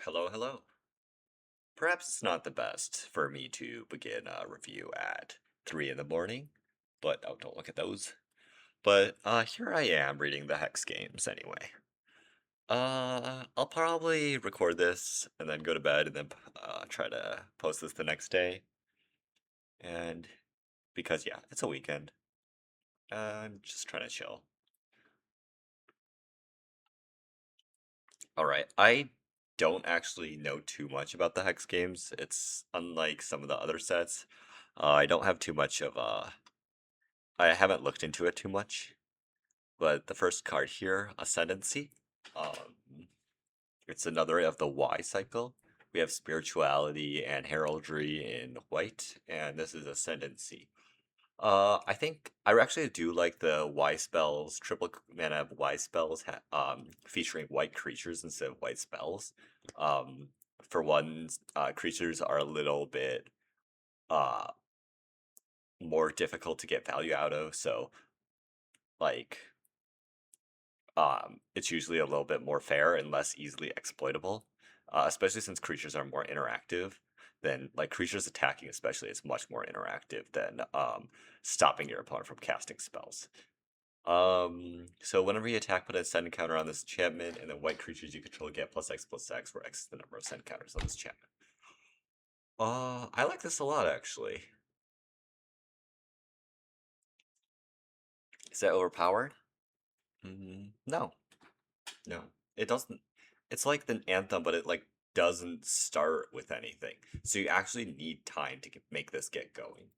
Hello, hello. Perhaps it's not the best for me to begin a review at 3 in the morning, but oh, don't look at those. But here I am reading the Hex games anyway. I'll probably record this and then go to bed and then try to post this the next day. And because yeah, it's a weekend, I'm just trying to chill. All right, I don't actually know too much about the Hex games. It's unlike some of the other sets. I don't have too much of I haven't looked into it too much, but the first card here, Ascendancy, um, it's another of the Y cycle. We have Spirituality and Heraldry in white, and this is Ascendancy. I think I actually do like the Y spells, triple mana Y spells, featuring white creatures instead of white spells. Um, for one, creatures are a little bit uh more difficult to get value out of, so like it's usually a little bit more fair and less easily exploitable, especially since creatures are more interactive than like creatures attacking, especially it's much more interactive than stopping your opponent from casting spells. So whenever you attack, put a send counter on this enchantment, and then white creatures you control get plus X, where X is the number of send counters on this enchantment. I like this a lot actually. Is that overpowered? No. No, it doesn't. It's like the anthem, but it like doesn't start with anything. So you actually need time to make this get going.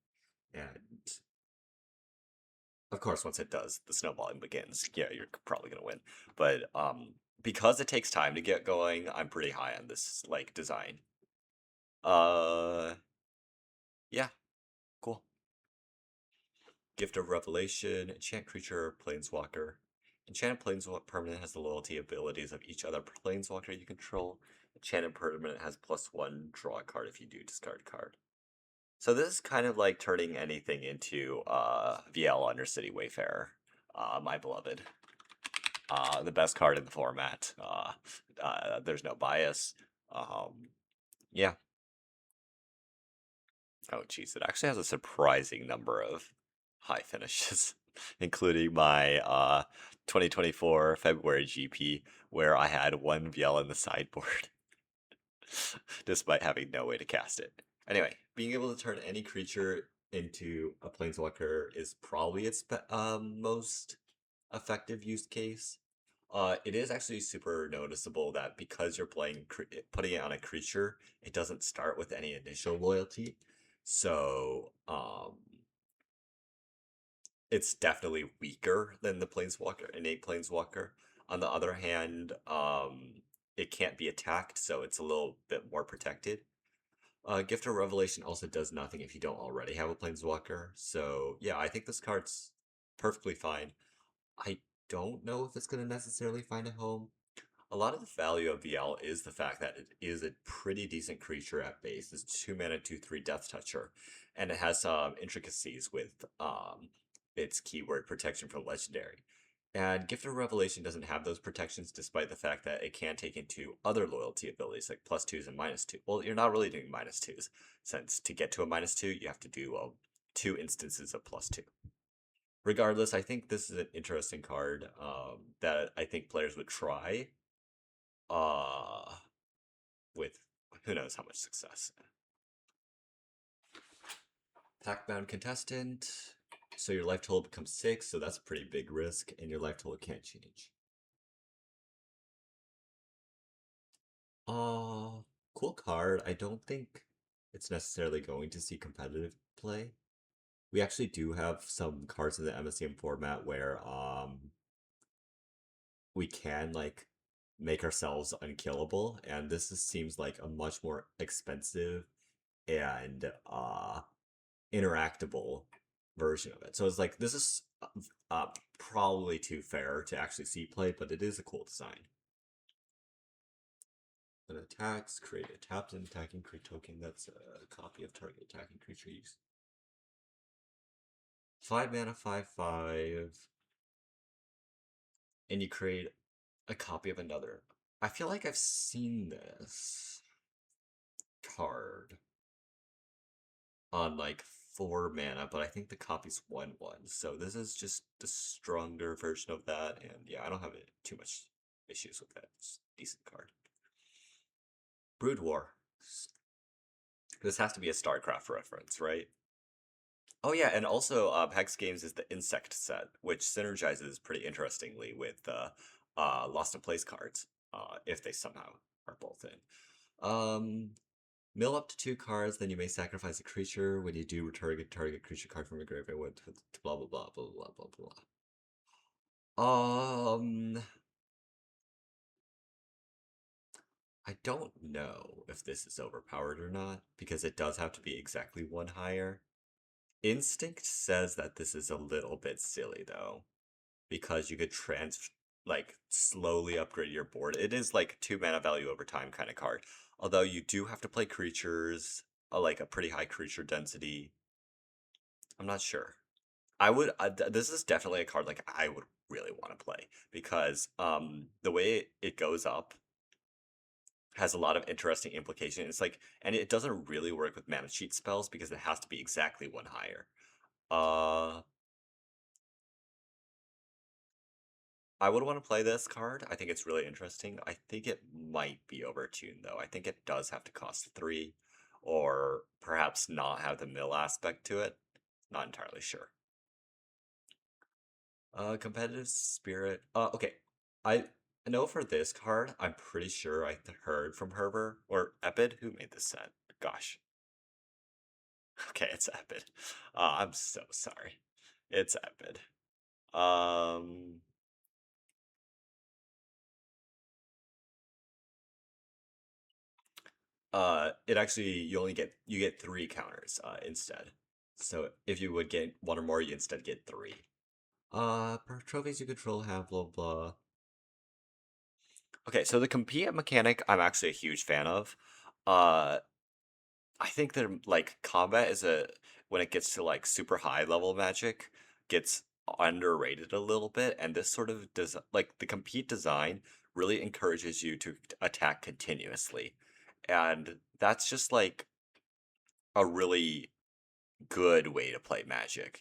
And of course, once it does, the snowballing begins. Yeah, you're probably gonna win. But because it takes time to get going, I'm pretty high on this like design. Uh, yeah, cool. Gift of Revelation, enchant creature, planeswalker. Enchanted planeswalker permanent has the loyalty abilities of each other planeswalker you control. Enchanted permanent has +1, draw a card if you do, discard card. So this is kind of like turning anything into VL Undercity Wayfarer, my beloved. The best card in the format. There's no bias. Yeah. Oh, geez, it actually has a surprising number of high finishes, including my 2024 February GP, where I had one VL in the sideboard, despite having no way to cast it. Anyway, being able to turn any creature into a planeswalker is probably its most effective use case. It is actually super noticeable that because you're putting it on a creature, it doesn't start with any initial loyalty. So, it's definitely weaker than the planeswalker, innate planeswalker. On the other hand, it can't be attacked, so it's a little bit more protected. Gift of Revelation also does nothing if you don't already have a planeswalker. So yeah, I think this card's perfectly fine. I don't know if it's going to necessarily find a home. A lot of the value of VL is the fact that it is a pretty decent creature at base. It's 2 mana, 2/3 Death Toucher, and it has some intricacies with its keyword protection from Legendary. And Gift of Revelation doesn't have those protections, despite the fact that it can take into other loyalty abilities like +2s and -2. Well, you're not really doing -2s, since to get to a -2, you have to do 2 instances of +2. Regardless, I think this is an interesting card that I think players would try uh, with who knows how much success. Pack-bound contestant. So your life total becomes 6, so that's a pretty big risk, and your life total can't change. Uh, cool card. I don't think it's necessarily going to see competitive play. We actually do have some cards in the MSEM format where we can like make ourselves unkillable, and seems like a much more expensive and interactable version of it. So it's like this is probably too fair to actually see play, but it is a cool design. Then attacks, create a tapped and attacking creature token. That's a copy of target attacking creature use. 5 mana, 5/5, and you create a copy of another. I feel like I've seen this card on like 4 mana, but I think the copy's 1/1. So this is just the stronger version of that, and yeah, I don't have too much issues with that. It's a decent card. Brood War. This has to be a StarCraft reference, right? Oh yeah, and also Hex Games is the insect set, which synergizes pretty interestingly with Lost in Place cards, if they somehow are both in. Mill up to 2 cards, then you may sacrifice a creature. When you do, return a target creature card from your graveyard with blah blah blah blah blah blah blah. I don't know if this is overpowered or not, because it does have to be exactly 1 higher. Instinct says that this is a little bit silly though, because you could like slowly upgrade your board. It is like 2 mana value over time kind of card. Although you do have to play creatures, like a pretty high creature density. I'm not sure. I would. This is definitely a card like I would really want to play because the way it goes up has a lot of interesting implication. It's like, and it doesn't really work with mana cheat spells because it has to be exactly 1 higher. Uh, I would want to play this card. I think it's really interesting. I think it might be overtuned though. I think it does have to cost 3, or perhaps not have the mill aspect to it. Not entirely sure. Competitive spirit. Okay. I know for this card, I'm pretty sure I heard from Herbert or Epid who made this set. Gosh. Okay, it's Epid. I'm so sorry. It's Epid. Um, it actually you get 3 counters instead. So if you would get 1 or more, you instead get 3. Per trophies you control have blah blah. Okay, so the compete mechanic I'm actually a huge fan of. Uh, I think that like combat is a when it gets to like super high level magic gets underrated a little bit, and this sort of does like the compete design really encourages you to attack continuously, and that's just like a really good way to play magic.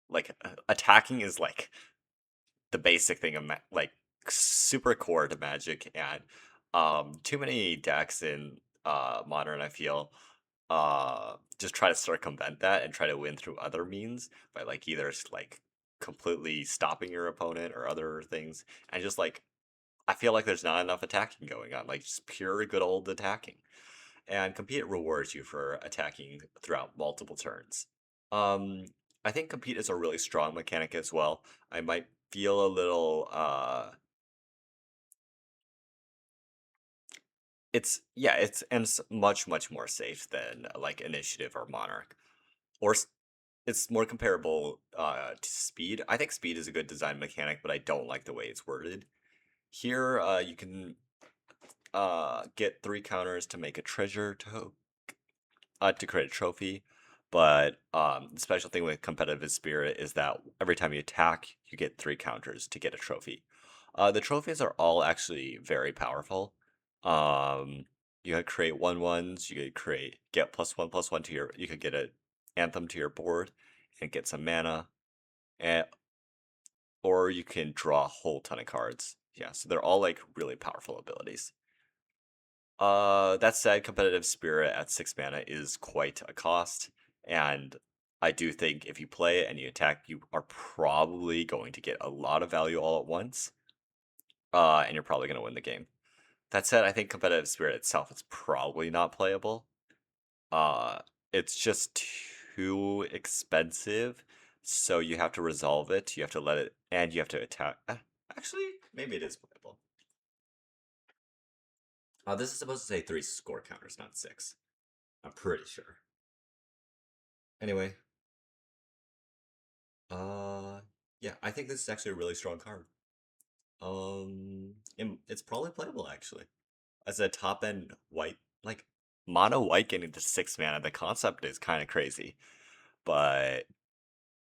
Like attacking is like the basic thing of like super core to magic, and too many decks in modern I feel just try to circumvent that and try to win through other means by like either like completely stopping your opponent or other things, and just like I feel like there's not enough attacking going on, like just pure good old attacking, and compete rewards you for attacking throughout multiple turns. um I think compete is a really strong mechanic as well. I might feel a little it's much more safe than like initiative or monarch, or it's more comparable to speed. I think speed is a good design mechanic, but I don't like the way it's worded. Here, you can get 3 counters to make a treasure to create a trophy. But the special thing with competitive spirit is that every time you attack, you get 3 counters to get a trophy. The trophies are all actually very powerful. Um, you could create 1/1s. You could get +1/+1 to your. You could get an anthem to your board and get some mana, and or you can draw a whole ton of cards. Yeah, so they're all like really powerful abilities. That said, competitive spirit at 6 mana is quite a cost, and I do think if you play it and you attack, you are probably going to get a lot of value all at once, and you're probably going to win the game. That said, I think competitive spirit itself is probably not playable. Uh, it's just too expensive, so you have to resolve it. You have to let it, and you have to attack. Actually, maybe it is playable. This is supposed to say 3 score counters, not 6. I'm pretty sure. Anyway, uh, yeah, I think this is actually a really strong card. It's probably playable actually as a top end white, like mono white getting to 6 mana. The concept is kind of crazy, but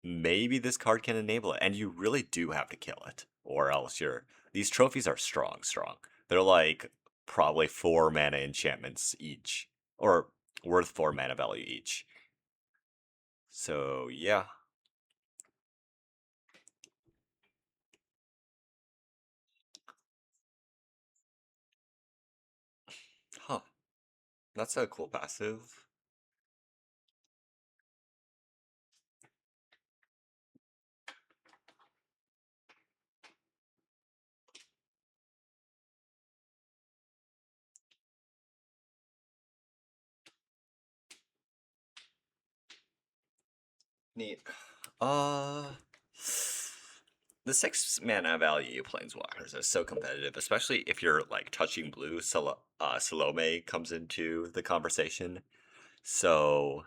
maybe this card can enable it, and you really do have to kill it, or else these trophies are strong. They're like probably 4 mana enchantments each, or worth 4 mana value each. So yeah, huh? That's a cool passive. Neat. Uh, the 6 mana value planeswalkers are so competitive, especially if you're like touching blue. Salome comes into the conversation. So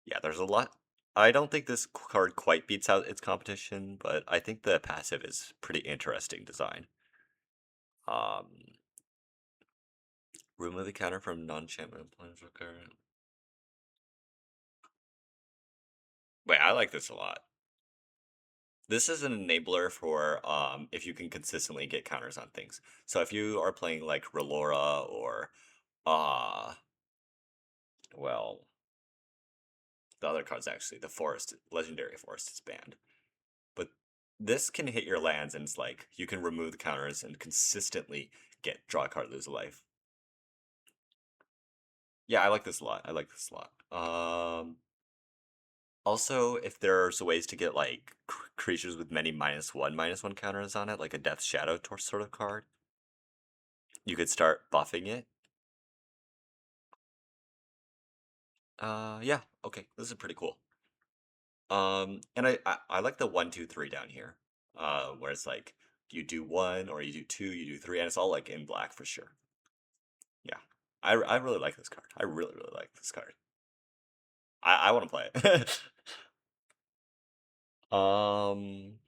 yeah, there's a lot. I don't think this card quite beats out its competition, but I think the passive is pretty interesting design. Um, remove the counter from non-enchantment planeswalker. Wait, I like this a lot. This is an enabler for if you can consistently get counters on things. So if you are playing like Relora or uh well, the other cards actually, the forest, legendary forest is banned. But this can hit your lands and it's like you can remove the counters and consistently get draw a card, lose a life. Yeah, I like this a lot. I like this a lot. Also, if there's ways to get like creatures with many -1/-1 counters on it, like a Death Shadow sort of card, you could start buffing it. Yeah, okay, this is pretty cool. And I like the 1, 2, 3 down here, where it's like you do one or you do two, you do three, and it's all like in black for sure. Yeah, I really like this card. I really like this card. I want to play it.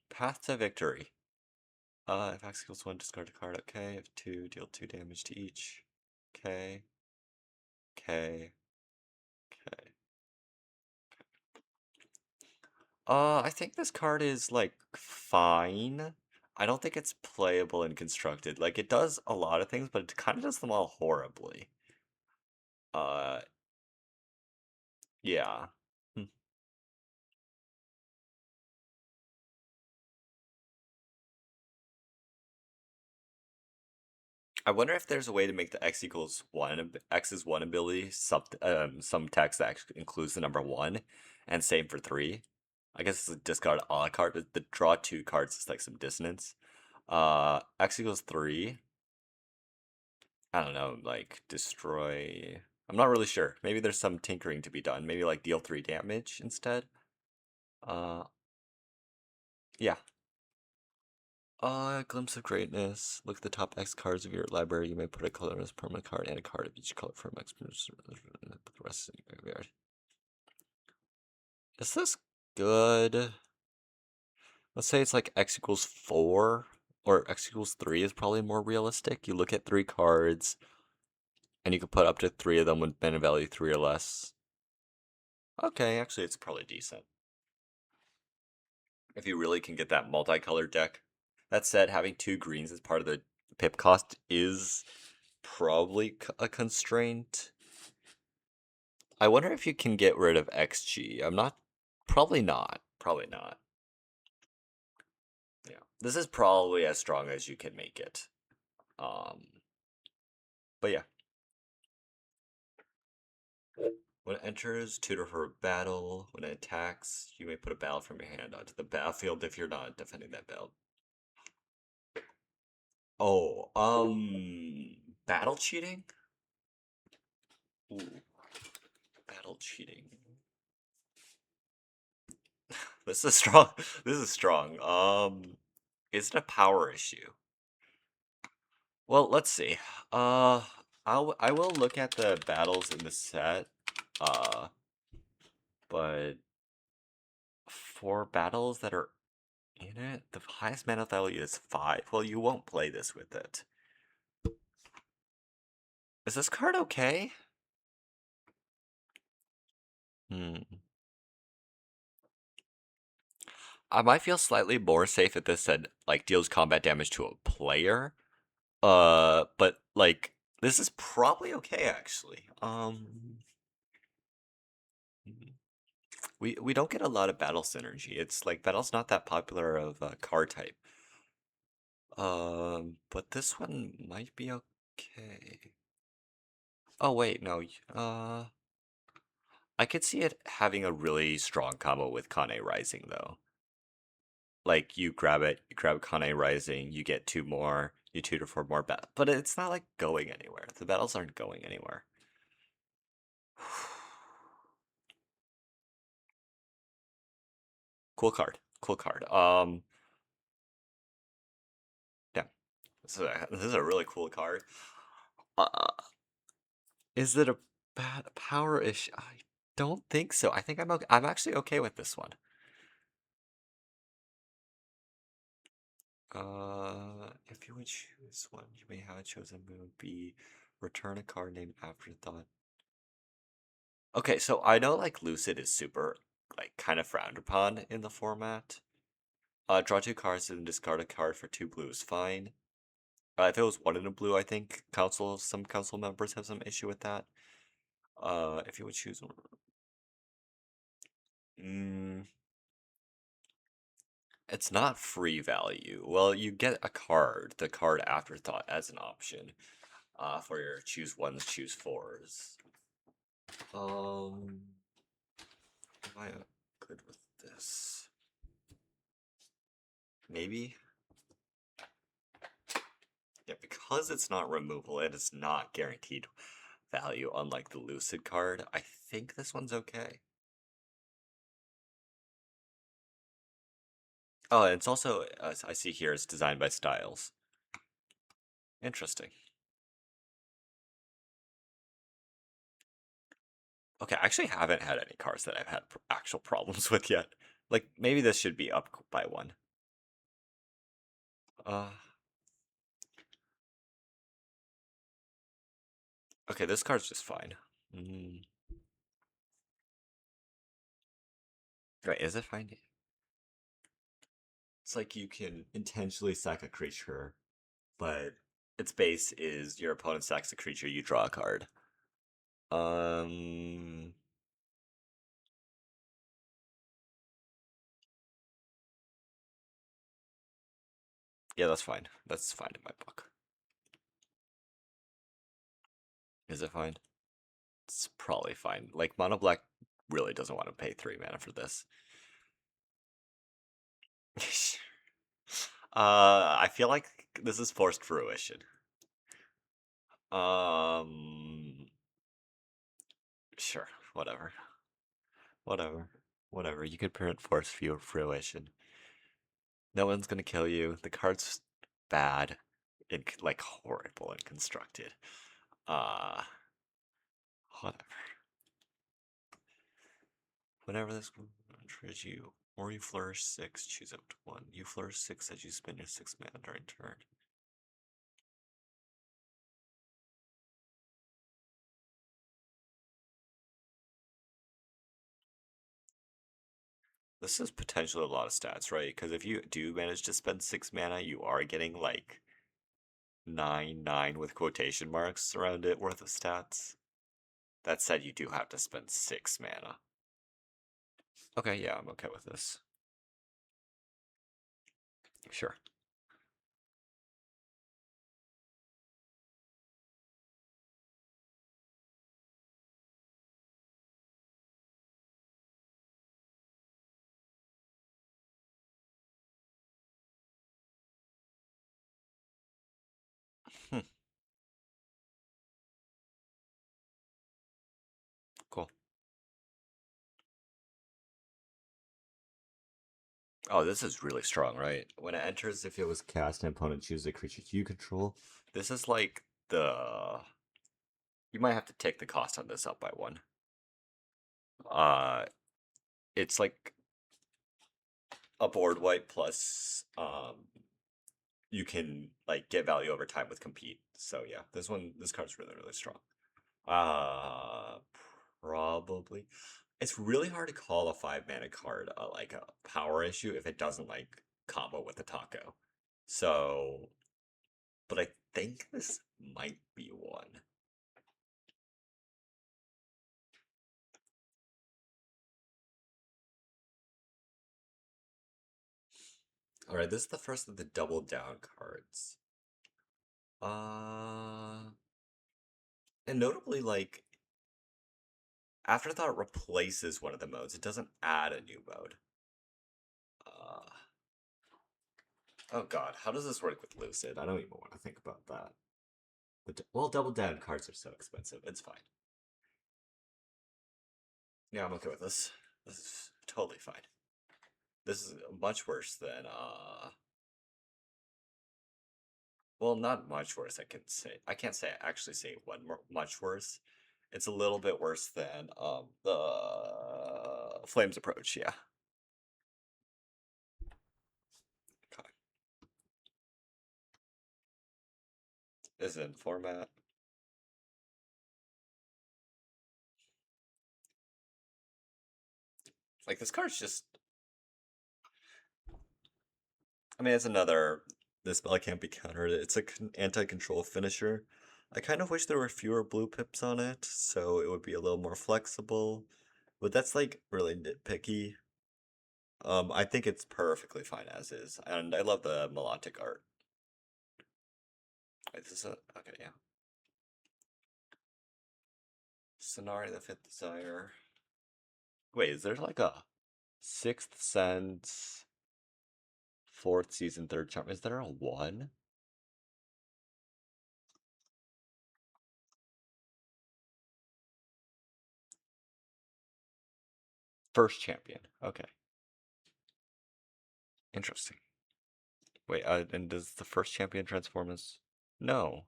Path to Victory. If X equals 1, discard a card. Okay. If 2, deal 2 damage to each. Okay. Okay. Okay. I think this card is like fine. I don't think it's playable and constructed. Like it does a lot of things, but it kind of does them all horribly. Uh, yeah. Hmm. I wonder if there's a way to make the X equals one X is one ability some text that actually includes the number one, and same for three. I guess it's a discard a la carte, but the draw two cards is like some dissonance. X equals three. I don't know, like destroy. I'm not really sure. Maybe there's some tinkering to be done. Maybe like deal 3 damage instead. Uh, yeah. Glimpse of Greatness. Look at the top X cards of your library. You may put a colorless permanent card and a card of each color from X. Put the rest in your graveyard. Is this good? Let's say it's like X equals 4 or X equals 3 is probably more realistic. You look at 3 cards and you can put up to 3 of them with mana value 3 or less. Okay, actually, it's probably decent. If you really can get that multicolored deck. That said, having 2 greens as part of the pip cost is probably a constraint. I wonder if you can get rid of XG. I'm not. Probably not. Probably not. Yeah. This is probably as strong as you can make it. Um, but yeah. When it enters, tutor for a battle. When it attacks, you may put a battle from your hand onto the battlefield if you're not defending that battle. Oh, battle cheating? Ooh, battle cheating. This is strong. This is strong. Is it a power issue? Well, let's see. I will look at the battles in the set. Uh, but for battles that are in it, the highest mana value is 5. Well, you won't play this with it. Is this card okay? Hmm. I might feel slightly more safe if this said like deals combat damage to a player. But like this is probably okay actually. We don't get a lot of battle synergy. It's like battle's not that popular of a card type. But this one might be okay. Oh wait, no. I could see it having a really strong combo with Kane Rising though. Like you grab it, you grab Kane Rising, you get two more, you tutor for more battle. But it's not like going anywhere. The battles aren't going anywhere. Cool card. Cool card. Yeah. This is a really cool card. Uh, is it a bad power issue? I don't think so. I think I'm okay. I'm actually okay with this one. If you would choose one, you may have a chosen move be return a card named Afterthought. Okay, so I know like Lucid is super like kind of frowned upon in the format. Draw two cards and discard a card for two blue is fine. If it was one in a blue, I think some council members have some issue with that. If you would choose one, mm, it's not free value. Well, you get a card, the card Afterthought, as an option. For your choose ones, choose fours. Am I good with this? Maybe. Yeah, because it's not removal, it is not guaranteed value, unlike the Lucid card. I think this one's okay. Oh, and it's also, as I see here, it's designed by Styles. Interesting. Okay, I actually haven't had any cards that I've had actual problems with yet. Like, maybe this should be up by one. Uh, okay, this card's just fine. Mm. Wait, is it fine? It's like you can intentionally sack a creature, but its base is your opponent sacks a creature, you draw a card. Um, yeah, that's fine. That's fine in my book. Is it fine? It's probably fine. Like, Mono Black really doesn't want to pay 3 mana for this. I feel like this is forced fruition. Um, sure, whatever. Whatever. Whatever. You could print force fruition. No one's gonna kill you. The card's bad and like horrible and constructed. Uh, whatever. Whenever this enters you, or you flourish 6, choose up to 1. You flourish 6 as you spend your 6 mana during turn. This is potentially a lot of stats, right? Because if you do manage to spend 6 mana, you are getting like 9 with quotation marks around it worth of stats. That said, you do have to spend 6 mana. Okay, yeah, I'm okay with this. Sure. Hmm, cool. Oh, this is really strong, right? When it enters, if it was cast, an opponent chooses a creature you control. This is like the. You might have to take the cost on this up by one. Uh, it's like a board wipe plus you can like get value over time with compete. So yeah, this card's really strong. Uh, probably. It's really hard to call a 5 mana card like a power issue if it doesn't like combo with the taco. So, but I think this might be one. Alright, this is the first of the double down cards. Uh, and notably, like, Afterthought replaces one of the modes. It doesn't add a new mode. Uh, oh god, how does this work with Lucid? I don't even want to think about that. But, well, double down cards are so expensive. It's fine. Yeah, I'm okay with this. This is totally fine. This is much worse than, well, not much worse, I can say. I can't say, actually say one more, much worse. It's a little bit worse than, the Flames approach, yeah. Okay. Is it in format? Like, this card's just, I mean, it's another, this spell can't be countered. It's a anti-control finisher. I kind of wish there were fewer blue pips on it, so it would be a little more flexible. But that's, like, really nitpicky. I think it's perfectly fine as is, and I love the melodic art. Wait, this is a, okay, yeah. Sonari the Fifth Desire. Wait, is there like a Sixth Sense, fourth season, third charm? Is there a one? First champion. Okay. Interesting. Wait, and does the first champion transform as? No.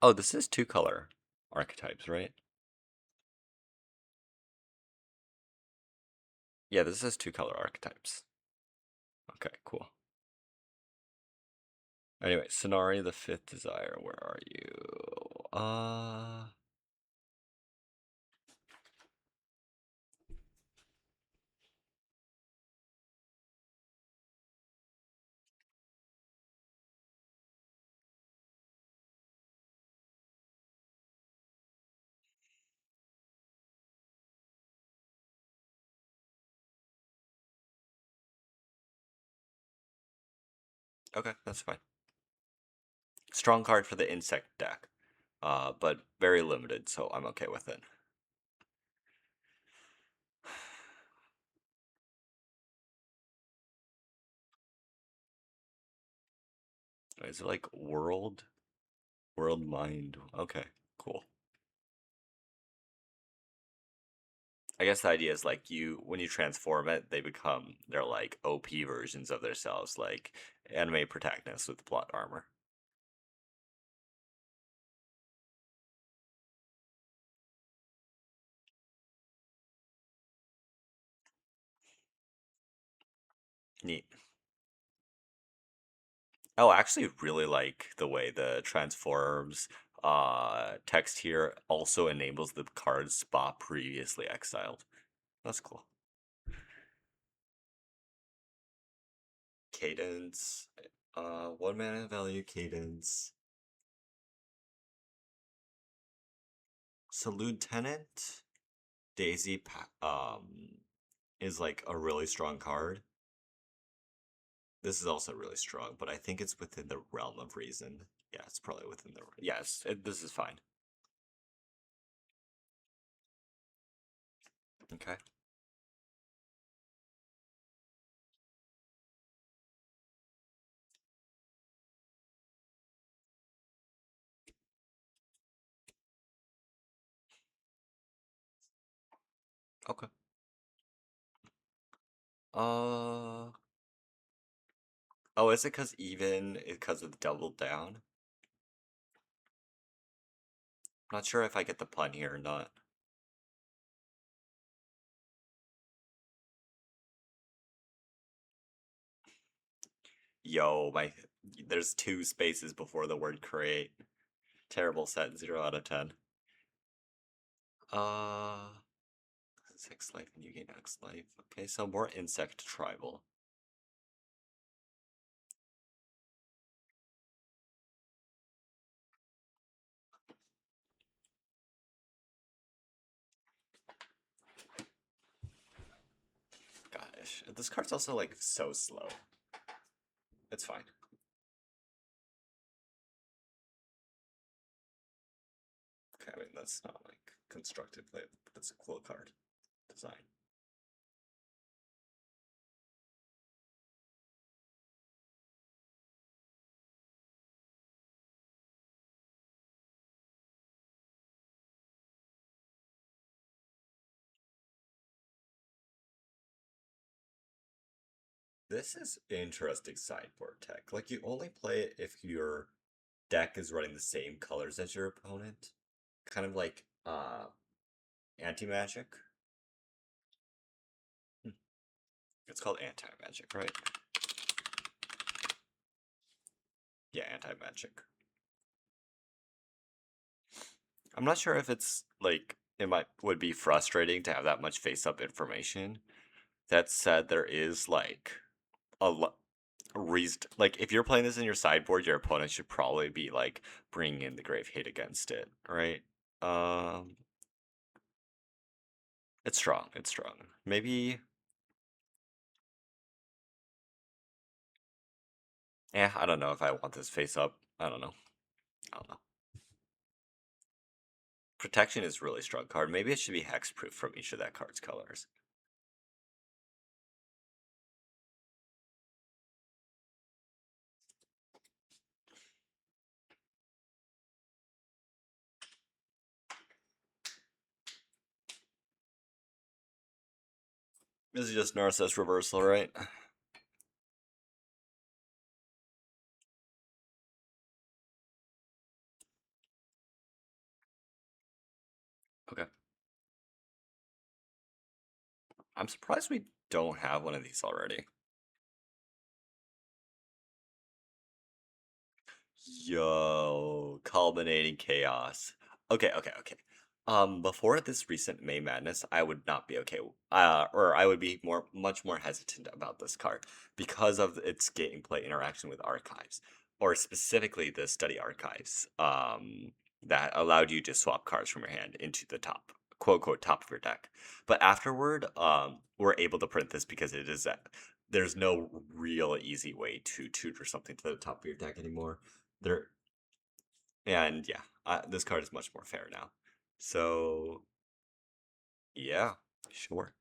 Oh, this is two color archetypes, right? Yeah, this is two color archetypes. Okay, cool. Anyway, Sonari the Fifth Desire, where are you? Okay, that's fine. Strong card for the insect deck, but very limited, so I'm okay with it. Is it like World? World Mind. Okay, cool. I guess the idea is like when you transform it, they're like OP versions of themselves, like anime protagonists with plot armor. Neat. Oh, I actually really like the way the transforms text here also enables the card spot previously exiled. That's cool. Cadence. One mana value cadence. So Lieutenant Daisy is like a really strong card. This is also really strong, but I think it's within the realm of reason. Yeah, it's probably within the. Yes, this is fine. Okay. Okay. Uh. Oh, is it because of the double down? Not sure if I get the pun here or not. Yo, there's two spaces before the word create. Terrible set, 0 out of 10. Uh, 6 life and you gain X life. Okay, so more insect tribal. Gosh, this card's also like so slow. It's fine. Okay, I mean that's not like constructive play, but it's a cool card design. This is interesting sideboard tech. Like you only play it if your deck is running the same colors as your opponent. Kind of like anti-magic. It's called anti-magic, right? Yeah, anti-magic. I'm not sure if it's like it would be frustrating to have that much face-up information. That said, there is like a reason. Like if you're playing this in your sideboard, your opponent should probably be like bringing in the grave hate against it, right? Um, it's strong. It's strong. Maybe. Yeah, I don't know if I want this face up. I don't know. I don't know. Protection is really strong card. Maybe it should be hexproof from each of that card's colors. This is just Narcissus reversal, right? Okay. I'm surprised we don't have one of these already. Yo, culminating chaos. Okay. Before this recent May Madness, I would not be okay. Or I would be much more hesitant about this card because of its gameplay interaction with archives, or specifically the study archives. That allowed you to swap cards from your hand into the top, quote unquote, top of your deck. But afterward, we're able to print this because it is that there's no real easy way to tutor something to the top of your deck anymore. There and yeah, this card is much more fair now. So yeah, sure.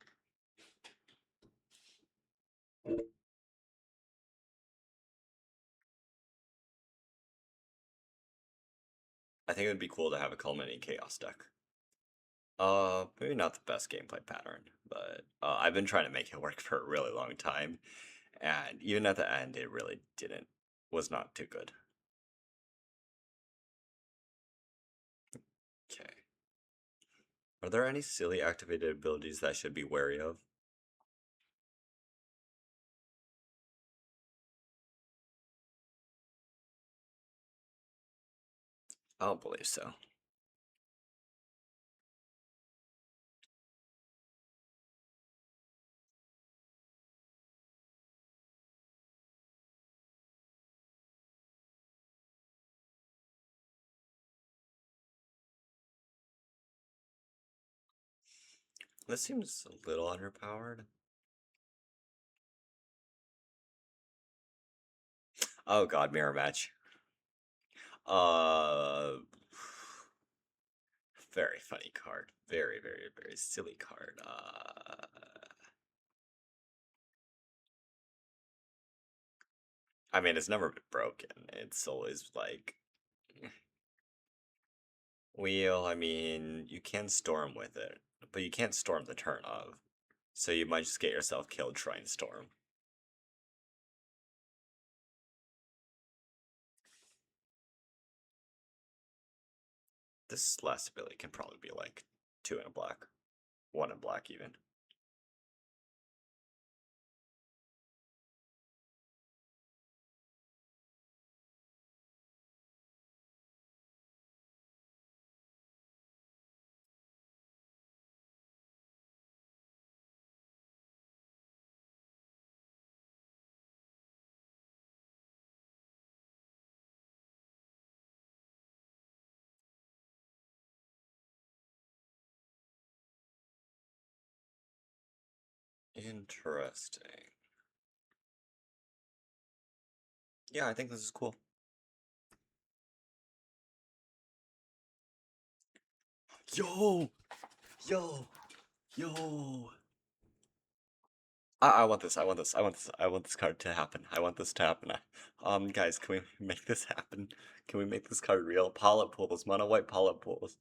I think it would be cool to have a culminating chaos deck. Maybe not the best gameplay pattern, but I've been trying to make it work for a really long time, and even at the end, it really didn't. Was not too good. Okay. Are there any silly activated abilities that I should be wary of? I don't believe so. This seems a little underpowered. Oh god, mirror match. Uh, very funny card. Very silly card. I mean, it's never been broken. It's always like wheel. I mean, you can storm with it, but you can't storm the turn of. So you might just get yourself killed trying to storm. This last ability can probably be like 2 in a black, 1 in black even. Interesting. Yeah, I think this is cool. Yo, yo, yo. I want this. I want this. I want this. I want this card to happen. I want this to happen. Guys, can we make this happen? Can we make this card real? Polyp pools, mono white polyp pools.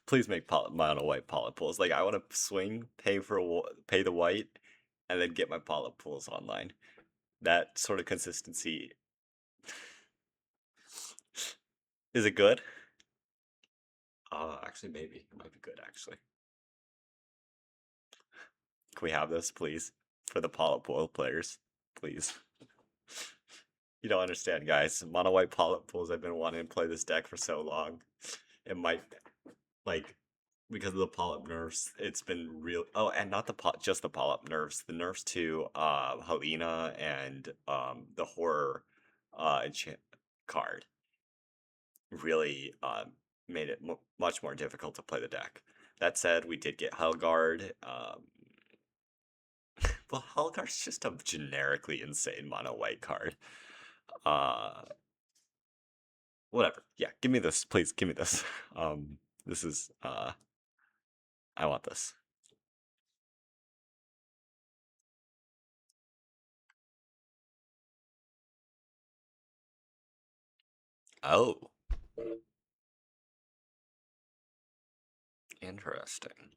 Please make mono white polyp pools. Like I want to swing, pay the white, and then get my polyp pools online. That sort of consistency. Is it good? Actually, maybe it might be good. Actually, can we have this, please, for the polyp pool players, please? You don't understand, guys. Mono white polyp pools. I've been wanting to play this deck for so long. It might like because of the polyp nerfs. It's been real. Oh, and not just the polyp nerfs. The nerfs to Helena and the horror enchant card really made it much more difficult to play the deck. That said, we did get Helgard. Well, Helgard's just a generically insane mono white card. Uh, Whatever. Yeah, give me this, please. Give me this. This is I want this. Oh, interesting.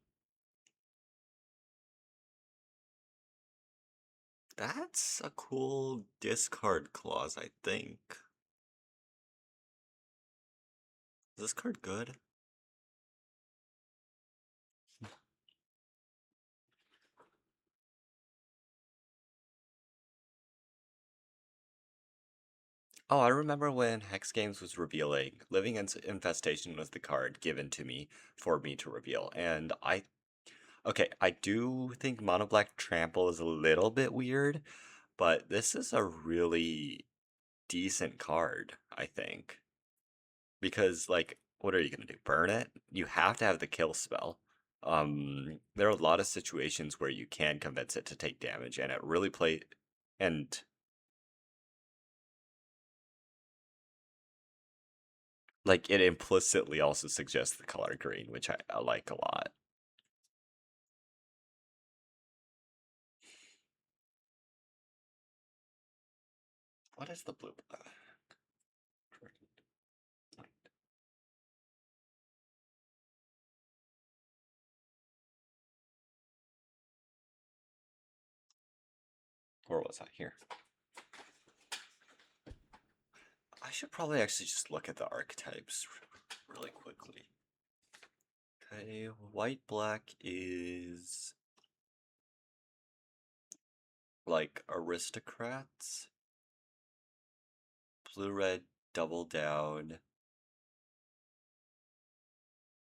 That's a cool discard clause, I think. Is this card good? Oh, I remember when Hex Games was revealing, Living Infestation was the card given to me for me to reveal. And okay, I do think Mono Black Trample is a little bit weird, but this is a really decent card, I think. Because, like, what are you gonna do? Burn it? You have to have the kill spell. There are a lot of situations where you can convince it to take damage, and it really and like it implicitly also suggests the color green, which I like a lot. What is the blue? Where was I here? I should probably actually just look at the archetypes really quickly. Okay, white black is like aristocrats. Blue red double down.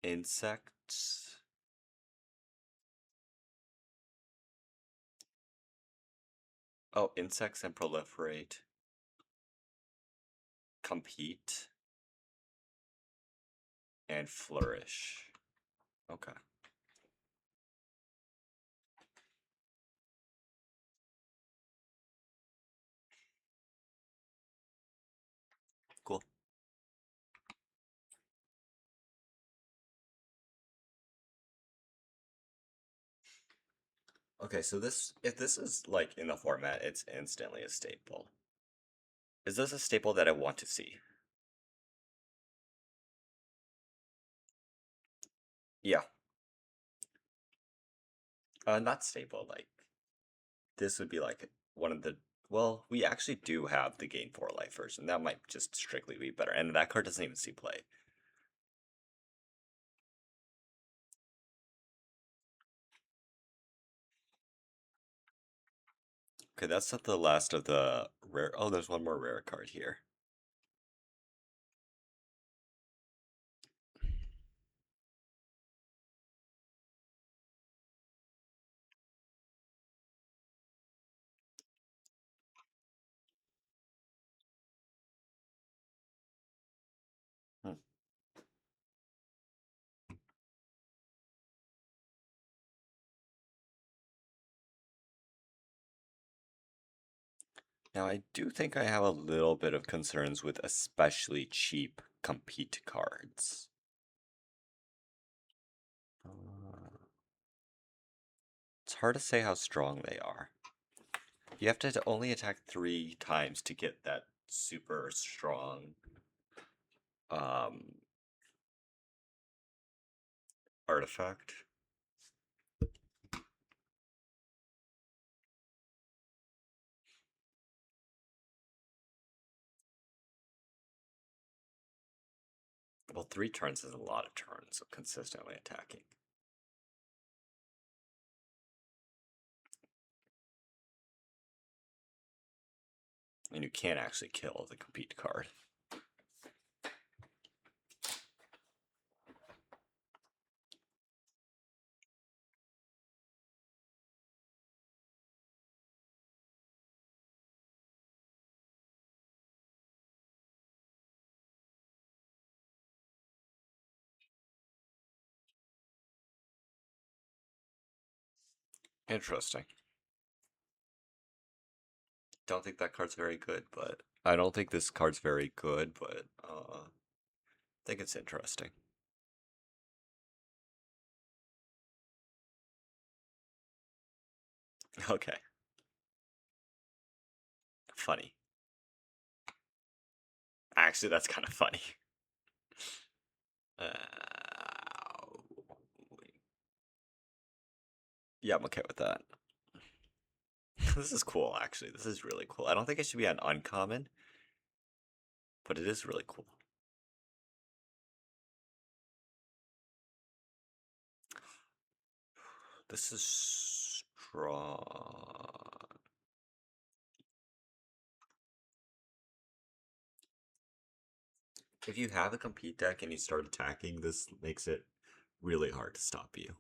Insects. Oh, insects and proliferate. Compete. And flourish. Okay. Cool. Okay, so if this is like in the format, it's instantly a staple. Is this a staple that I want to see? Yeah. Not staple, like this would be like one of the well, we actually do have the gain 4 life version. That might just strictly be better. And that card doesn't even see play. Okay, that's not the last of the rare. Oh, there's one more rare card here. Hmm. Now, I do think I have a little bit of concerns with especially cheap compete cards. Uh, it's hard to say how strong they are. You have to only attack 3 times to get that super strong um, artifact. Well, 3 turns is a lot of turns of consistently attacking. And you can't actually kill the compete card. Interesting. Don't think that card's very good, but I don't think this card's very good, but I think it's interesting. Okay, funny. Actually, that's kind of funny. Yeah, I'm okay with that. This is cool, actually. This is really cool. I don't think it should be an uncommon, but it is really cool. This is strong. If you have a compete deck and you start attacking, this makes it really hard to stop you.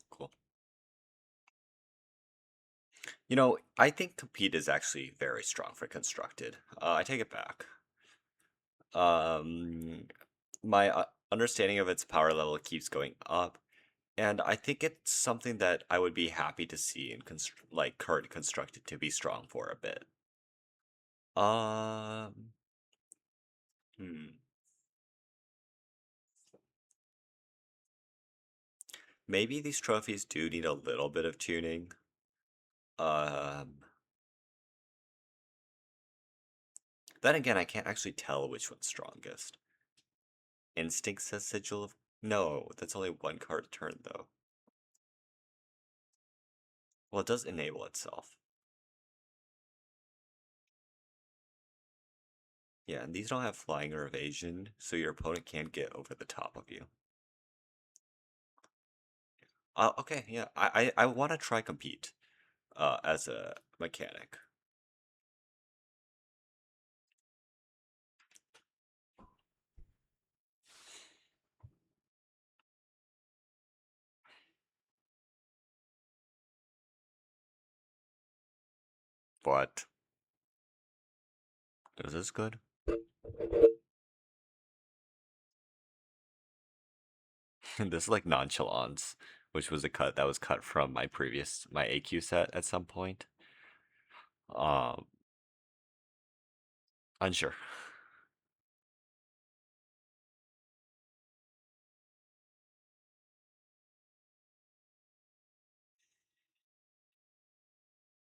Cool. You know, I think compete is actually very strong for constructed. I take it back. Um, my understanding of its power level keeps going up, and I think it's something that I would be happy to see in like current constructed to be strong for a bit. Um, hmm. Maybe these trophies do need a little bit of tuning. Um, then again, I can't actually tell which one's strongest. Instinct says Sigil of... No, that's only 1 card a turn, though. Well, it does enable itself. Yeah, and these don't have flying or evasion, so your opponent can't get over the top of you. Okay, yeah, I want to try compete as a mechanic. But is this good? This is like nonchalance, which was a cut that was cut from my AQ set at some point. Um, unsure.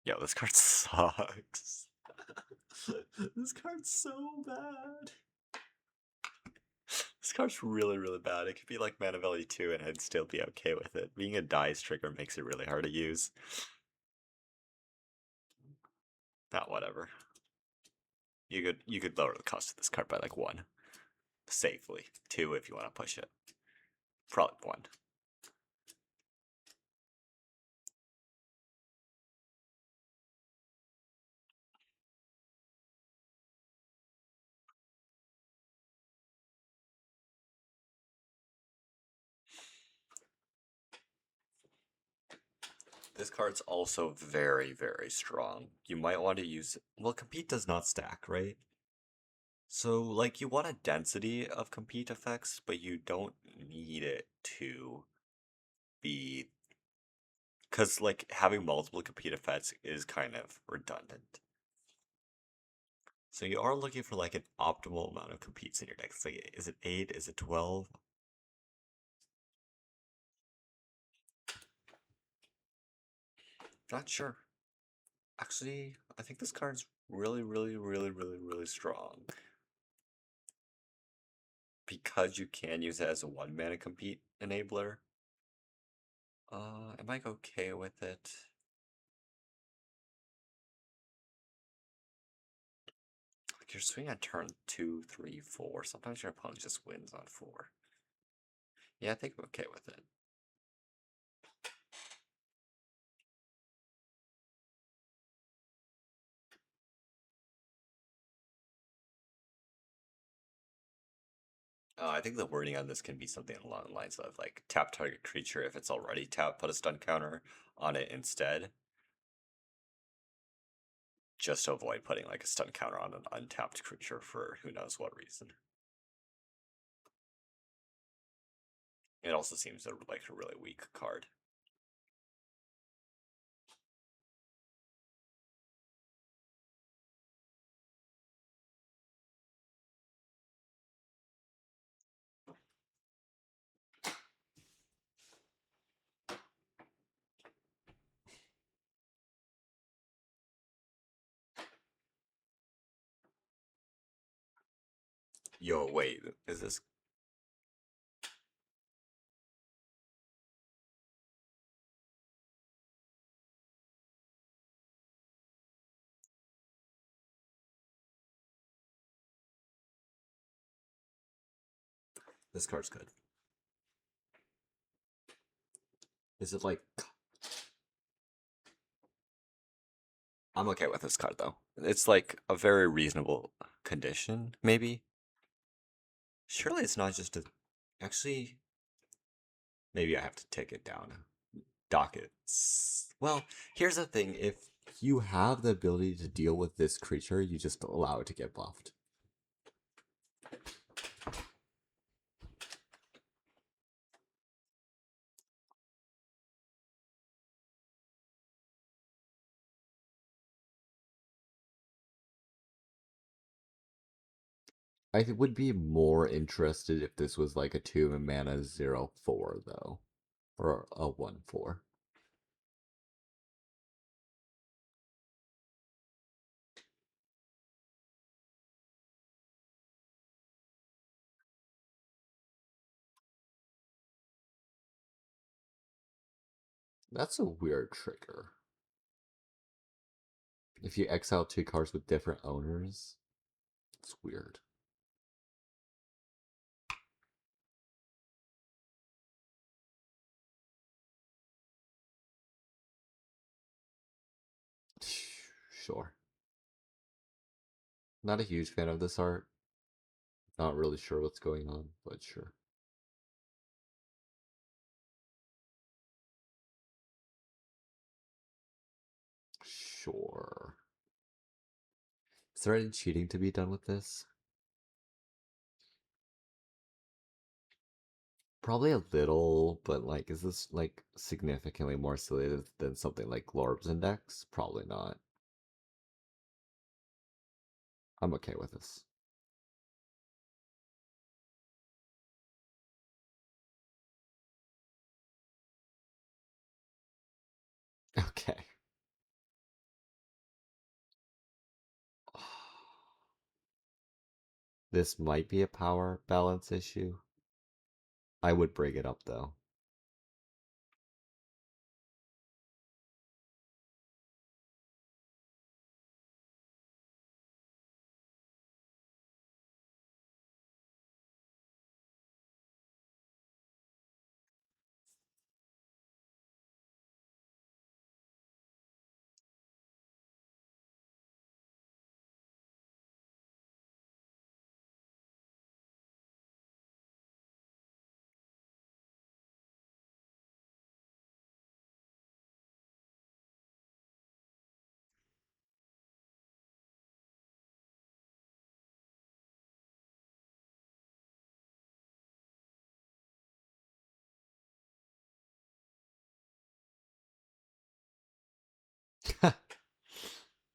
Yo, this card sucks. This card's so bad. This card's really, really bad. It could be like Manavelli 2 and I'd still be okay with it. Being a dice trigger makes it really hard to use. Not whatever. You could lower the cost of this card by like 1. Safely. 2 if you want to push it. Probably 1. This card's also very, very strong. You might want to use it. Well, compete does not stack, right? So, like, you want a density of compete effects, but you don't need it to be. Because, like, having multiple compete effects is kind of redundant. So, you are looking for, like, an optimal amount of competes in your deck. It's like, is it 8? Is it 12? Not sure. Actually, I think this card's really, really, really, really, really strong. Because you can use it as a 1-mana compete enabler. Am I okay with it? Like, you're swinging on turn 2, 3, 4. Sometimes your opponent just wins on 4. Yeah, I think I'm okay with it. I think the wording on this can be something along the lines of, like, tap target creature if it's already tapped, put a stun counter on it instead. Just to avoid putting, like, a stun counter on an untapped creature for who knows what reason. It also seems like a really weak card. Yo, wait, is this... This card's good. Is it like... I'm okay with this card, though. It's like a very reasonable condition, maybe? Surely it's not just a... Actually, maybe I have to take it down. Docket. Well, here's the thing. If you have the ability to deal with this creature, you just allow it to get buffed. I would be more interested if this was like a 2 mana 0/4 though. Or a 1/4. That's a weird trigger. If you exile 2 cards with different owners, it's weird. Sure. Not a huge fan of this art. Not really sure what's going on, but sure. Sure. Is there any cheating to be done with this? Probably a little, but like, is this like significantly more silly than something like Lorb's Index? Probably not. I'm okay with this. Okay. This might be a power balance issue. I would bring it up though.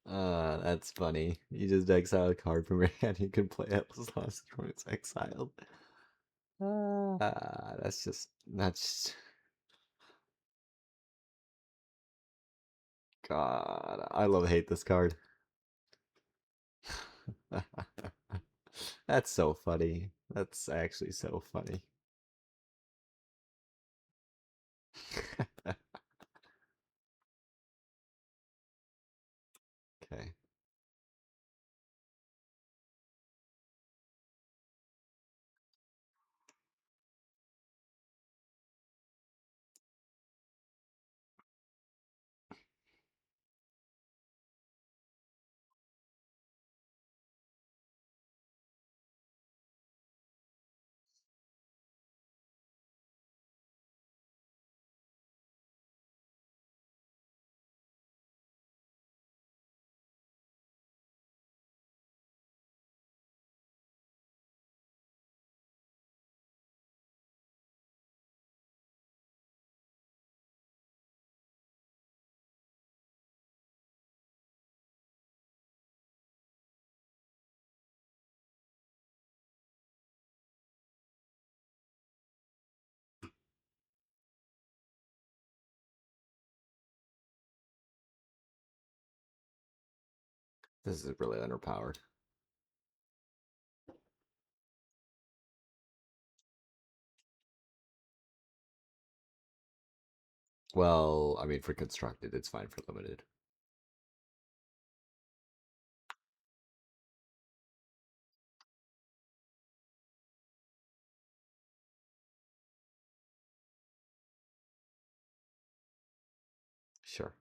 That's funny. You just exile a card from your hand. You can play it as long as it's exiled. That's God. I love hate this card. That's so funny. That's actually so funny. Okay. This is really underpowered. Well, I mean, for constructed, it's fine for limited. Sure.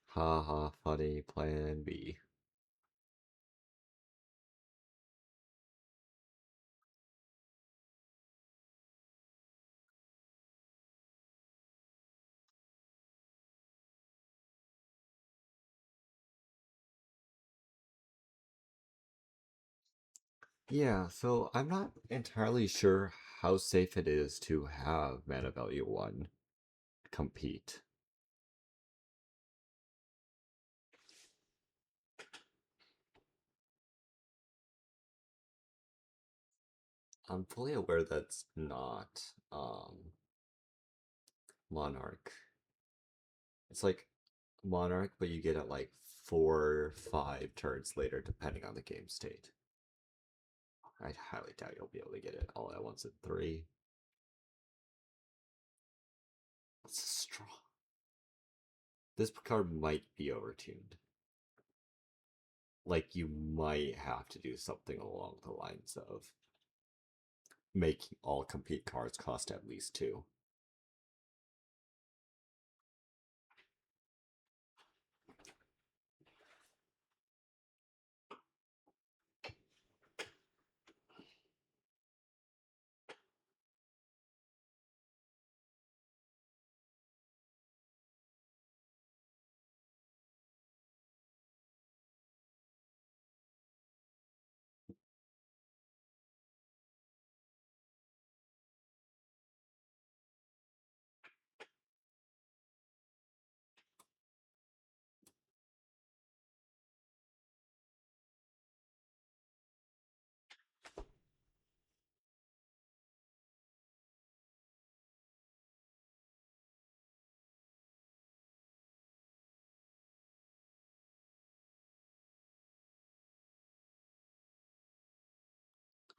Ha ha, funny. Plan B. Yeah, so I'm not entirely sure how safe it is to have mana value 1 compete. I'm fully aware that's not Monarch. It's like Monarch, but you get it like 4, 5 turns later, depending on the game state. I highly doubt you'll be able to get it all at once at 3. That's strong. This card might be overtuned. Like, you might have to do something along the lines of making all compete cards cost at least 2.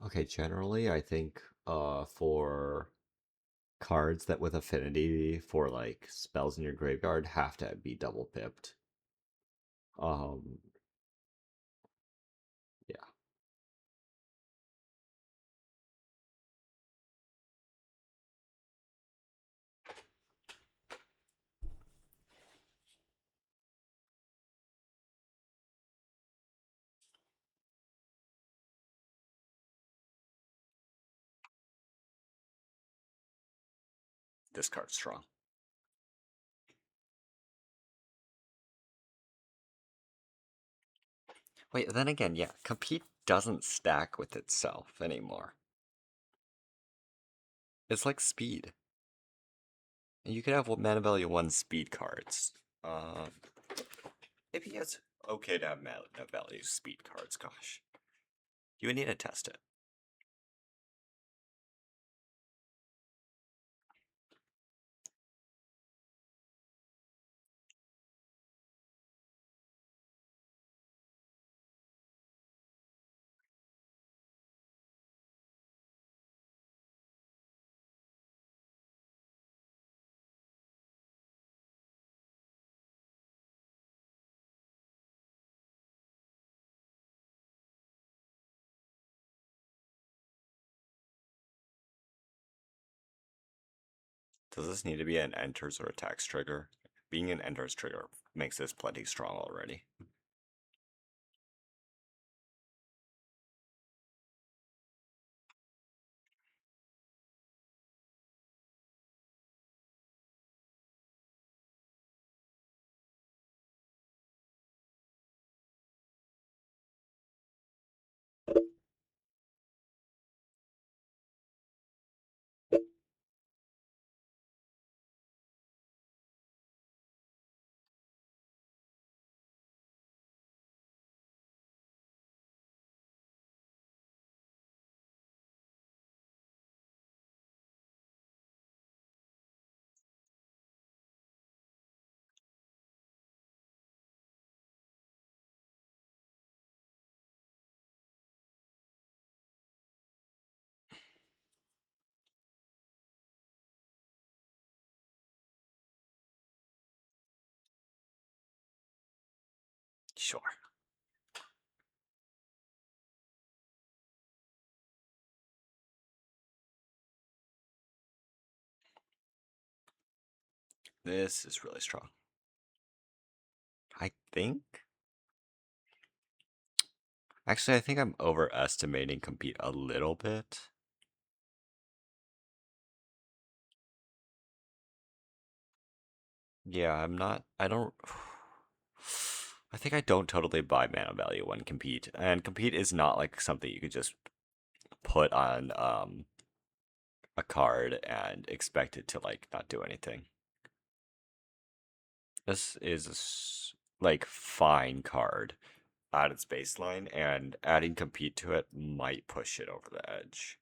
Okay, generally, I think for cards that with affinity for like spells in your graveyard have to be double pipped. Um, yeah. This card's strong. Wait, then again, yeah, compete doesn't stack with itself anymore. It's like speed. You could have mana value 1 speed cards. Maybe it's okay to have mana value speed cards, gosh. You would need to test it. Does this need to be an enters or attacks trigger? Being an enters trigger makes this plenty strong already. Sure. This is really strong. I think. Actually, I think I'm overestimating compete a little bit. Yeah, I'm not. I don't. I think I don't totally buy mana value when compete, and compete is not like something you could just put on a card and expect it to like not do anything. This is like fine card at its baseline, and adding compete to it might push it over the edge.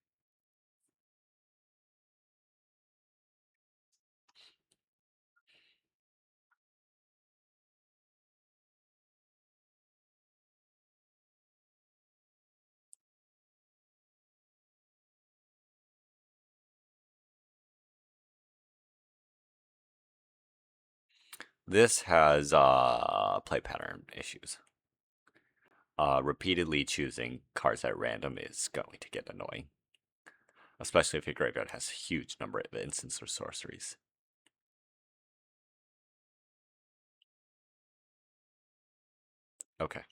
This has play pattern issues. Repeatedly choosing cards at random is going to get annoying, especially if your graveyard has a huge number of instants or sorceries. Okay.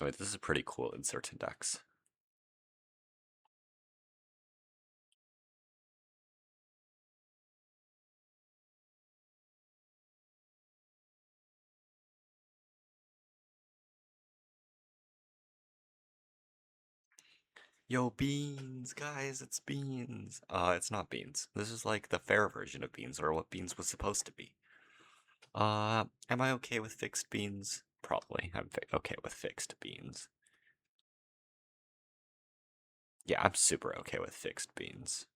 Wait, this is pretty cool in certain decks. Yo, beans, guys, it's beans. It's not beans. This is like the fair version of beans, or what beans was supposed to be. Am I okay with fixed beans? Probably. I'm okay with fixed beans. Yeah, I'm super okay with fixed beans.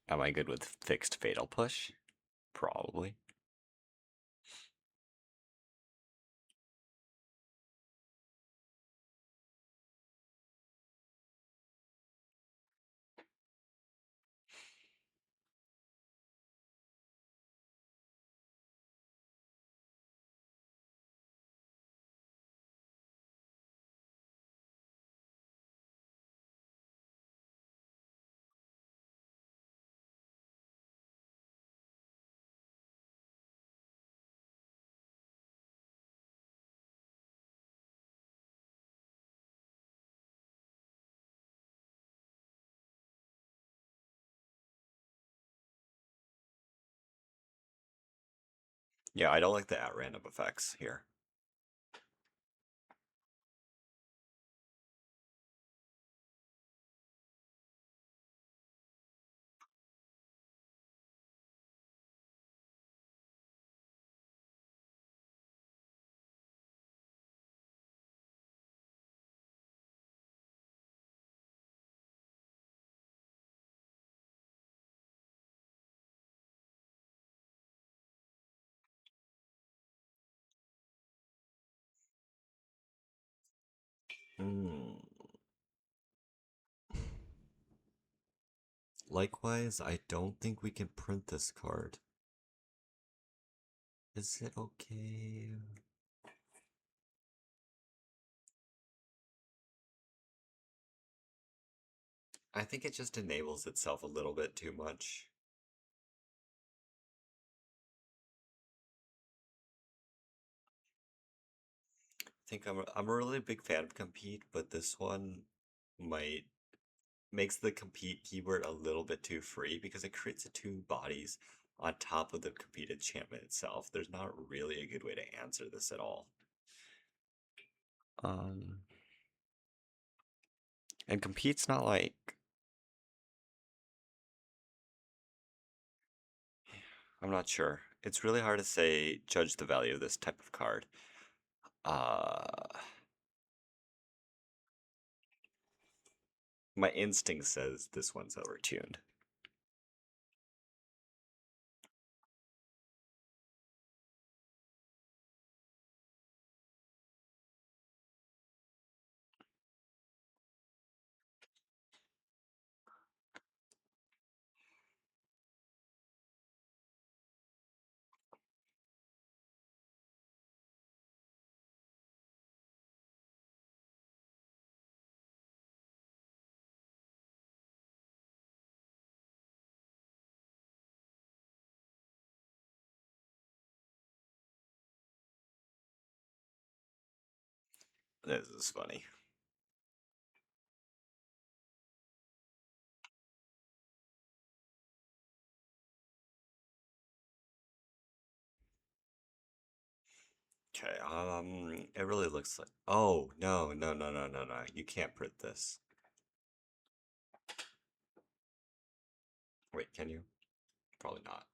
Am I good with fixed fatal push? Probably. Yeah, I don't like the at random effects here. Hmm. Likewise, I don't think we can print this card. Is it okay? I think it just enables itself a little bit too much. I think I'm a really big fan of compete, but this one might makes the compete keyword a little bit too free because it creates the two bodies on top of the compete enchantment itself. There's not really a good way to answer this at all. Um, and compete's not like I'm not sure. It's really hard to say judge the value of this type of card. Uh, my instinct says this one's overtuned. This is funny. Okay, it really looks like. Oh, no, no, no, no, no, no. You can't print this. Wait, can you? Probably not.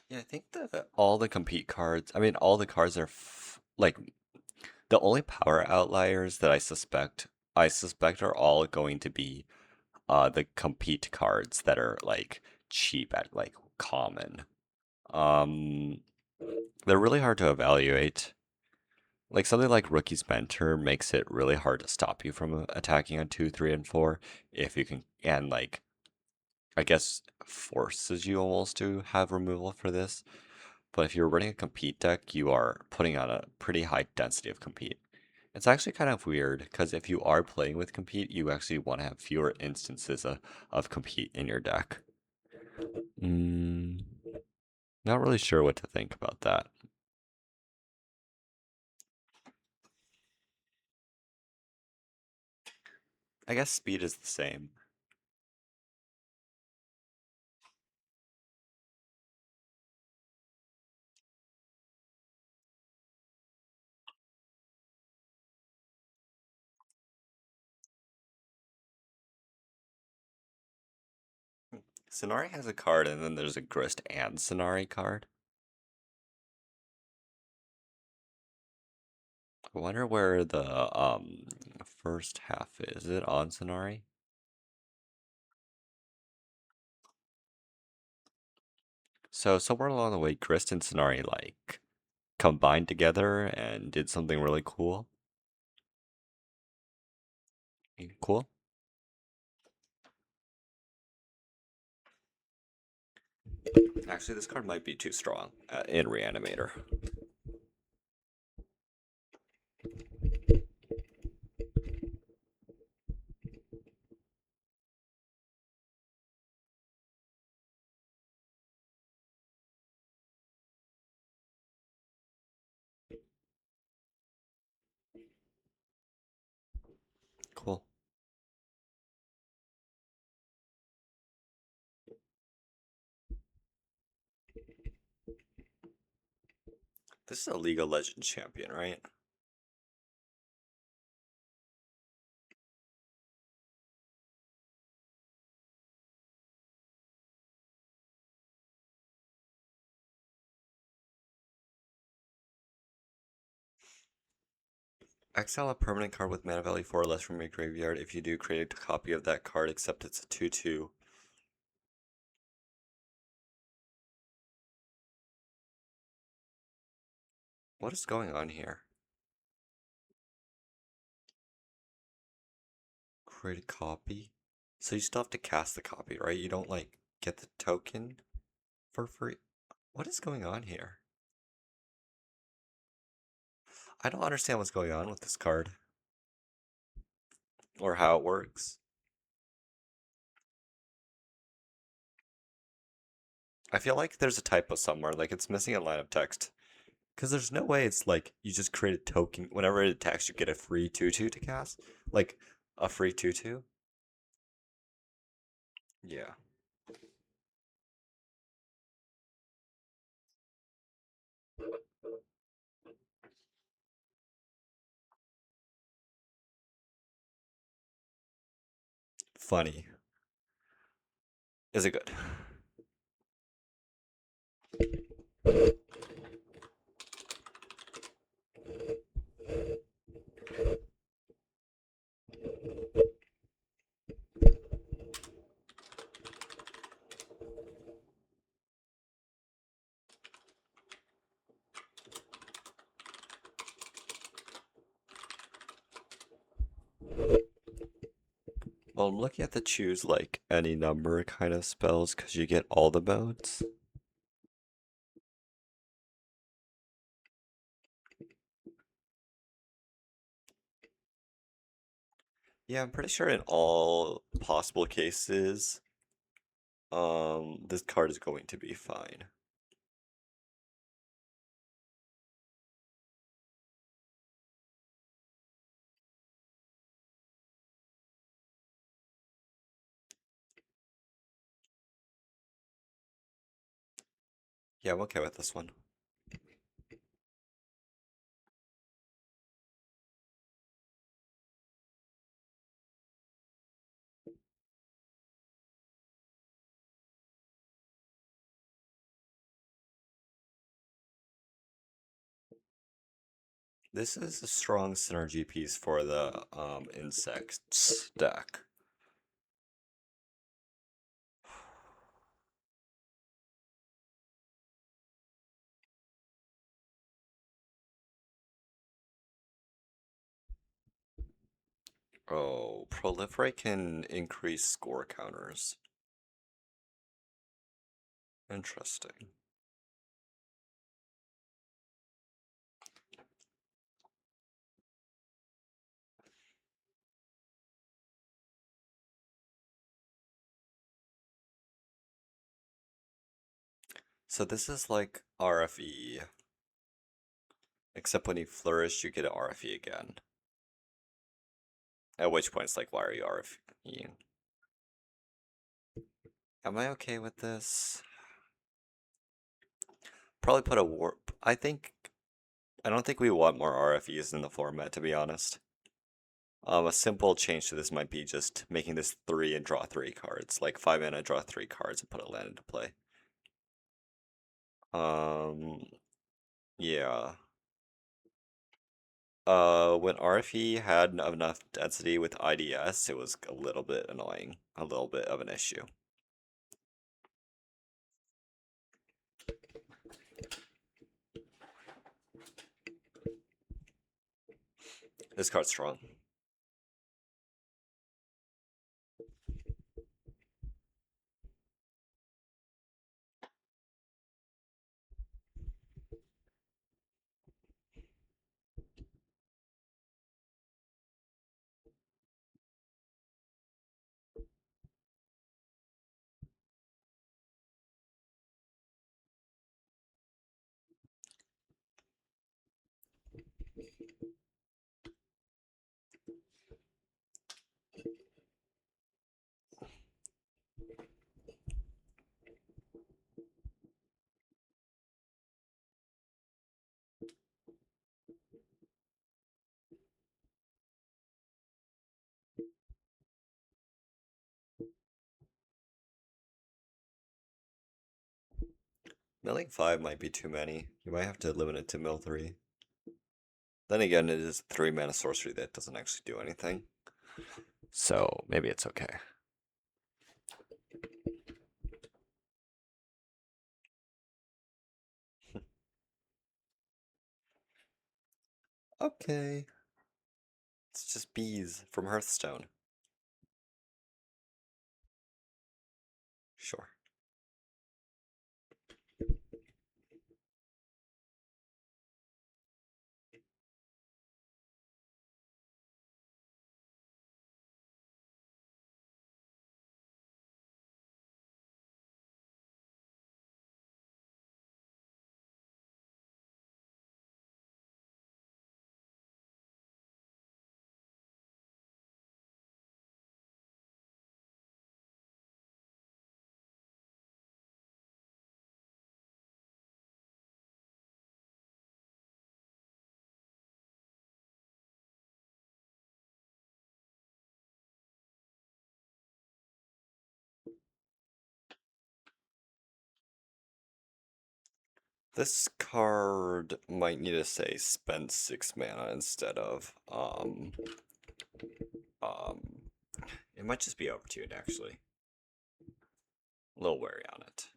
Yeah, I think that all the compete cards, I mean, all the cards are like the only power outliers that I suspect are all going to be the compete cards that are like cheap at like common. Um, they're really hard to evaluate. Like something like Rookie's Mentor makes it really hard to stop you from attacking on 2, 3, and 4 if you can, and like I guess forces you almost to have removal for this. But if you're running a compete deck, you are putting on a pretty high density of compete. It's actually kind of weird because if you are playing with compete, you actually want to have fewer instances of compete in your deck. Mm, not really sure what to think about that. I guess speed is the same. Sonari has a card, and then there's a Grist and Sonari card. I wonder where the first half is. Is it on Sonari? So somewhere along the way, Grist and Sonari like combined together and did something really cool. Cool. Actually, this card might be too strong in Reanimator. This is a League of Legends champion, right? Exile a permanent card with mana value 4 or less from your graveyard. If you do, create a copy of that card, except it's a 2/2. What is going on here? Create a copy? So you still have to cast the copy, right? You don't, like, get the token for free? What is going on here? I don't understand what's going on with this card. Or how it works. I feel like there's a typo somewhere, like it's missing a line of text. Because there's no way it's like you just create a token. Whenever it attacks, you get a free 2/2 to cast. Like a free 2/2. Yeah. Funny. Is it good? Well, I'm looking at the choose like any number kind of spells because you get all the modes. Yeah, I'm pretty sure in all possible cases, this card is going to be fine. Yeah, I'm okay with this one. This is a strong synergy piece for the insects deck. Oh, proliferate can increase score counters. Interesting. So this is like RFE, except when you flourish, you get an RFE again. At which point it's like, why are you RFEing? Am I okay with this? Probably put a warp. I don't think we want more RFEs in the format, to be honest. A simple change to this might be just making this 3 and draw 3 cards. Like 5 mana, draw 3 cards, and put a land into play. Um, yeah. When RFE had enough density with IDS, it was a little bit annoying. A little bit of an issue. This card's strong. Milling 5 might be too many. You might have to limit it to mill 3. Then again, it is a 3 mana sorcery that doesn't actually do anything. So maybe it's okay. Okay. It's just bees from Hearthstone. Sure. This card might need to say spend 6 mana instead of um it might just be opportune actually. A little wary on it.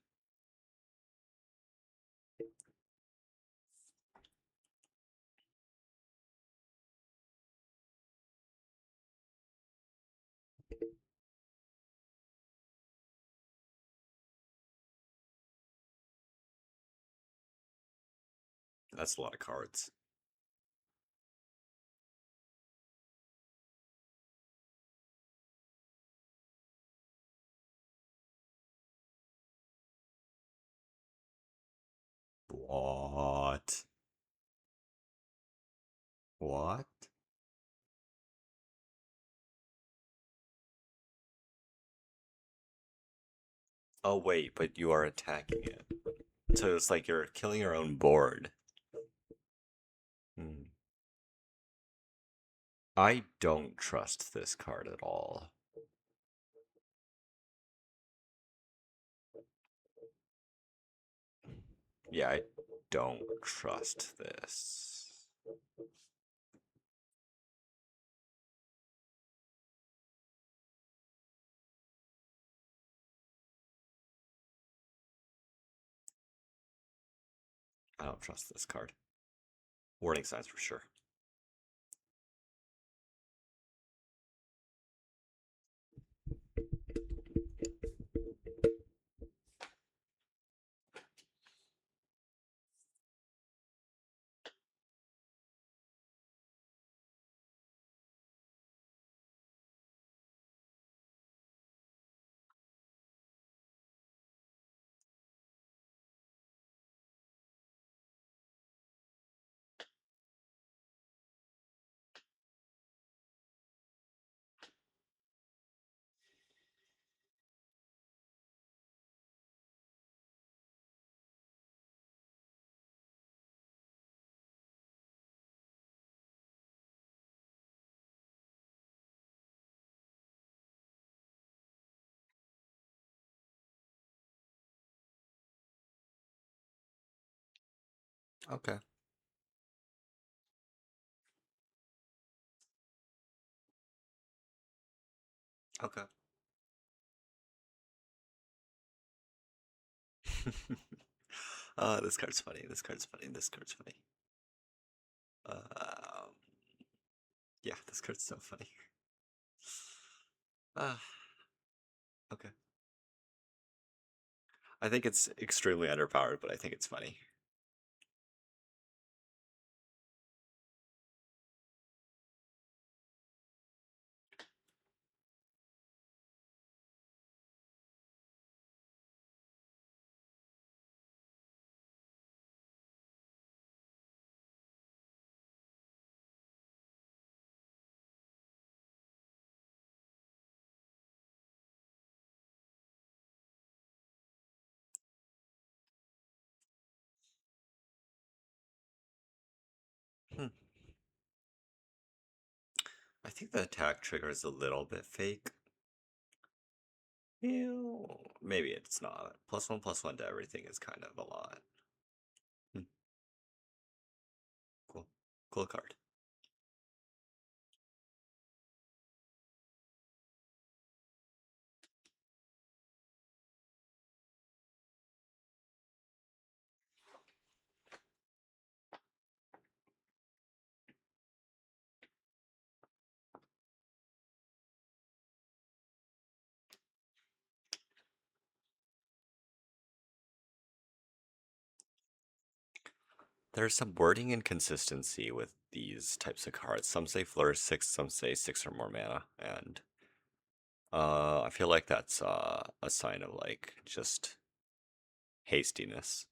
That's a lot of cards. What? What? Oh wait, but you are attacking it. So it's like you're killing your own board. Hmm. I don't trust this card at all. Yeah, I don't trust this. I don't trust this card. Warning signs for sure. Okay. Okay. This card's funny. This card's funny. This card's funny. Um, yeah, this card's so funny. Uh, okay. I think it's extremely underpowered, but I think it's funny. Hmm. I think the attack trigger is a little bit fake. Maybe it's not. +1/+1 to everything is kind of a lot. Hmm, cool. Cool card. There's some wording inconsistency with these types of cards. Some say flourish 6, some say 6 or more mana, and I feel like that's a sign of like just hastiness.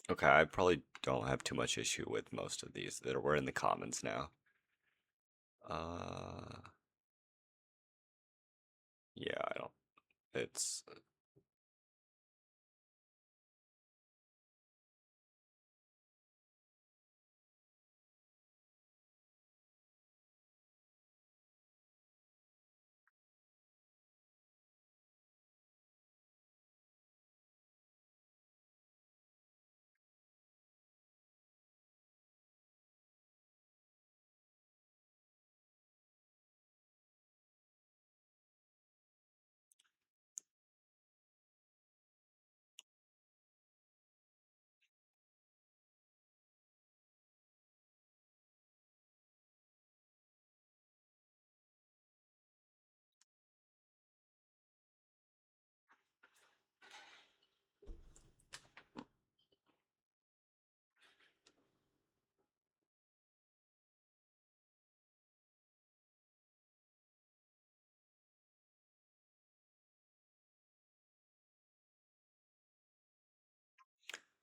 Okay, I probably don't have too much issue with most of these that were in the commons now. Uh, yeah, I don't. It's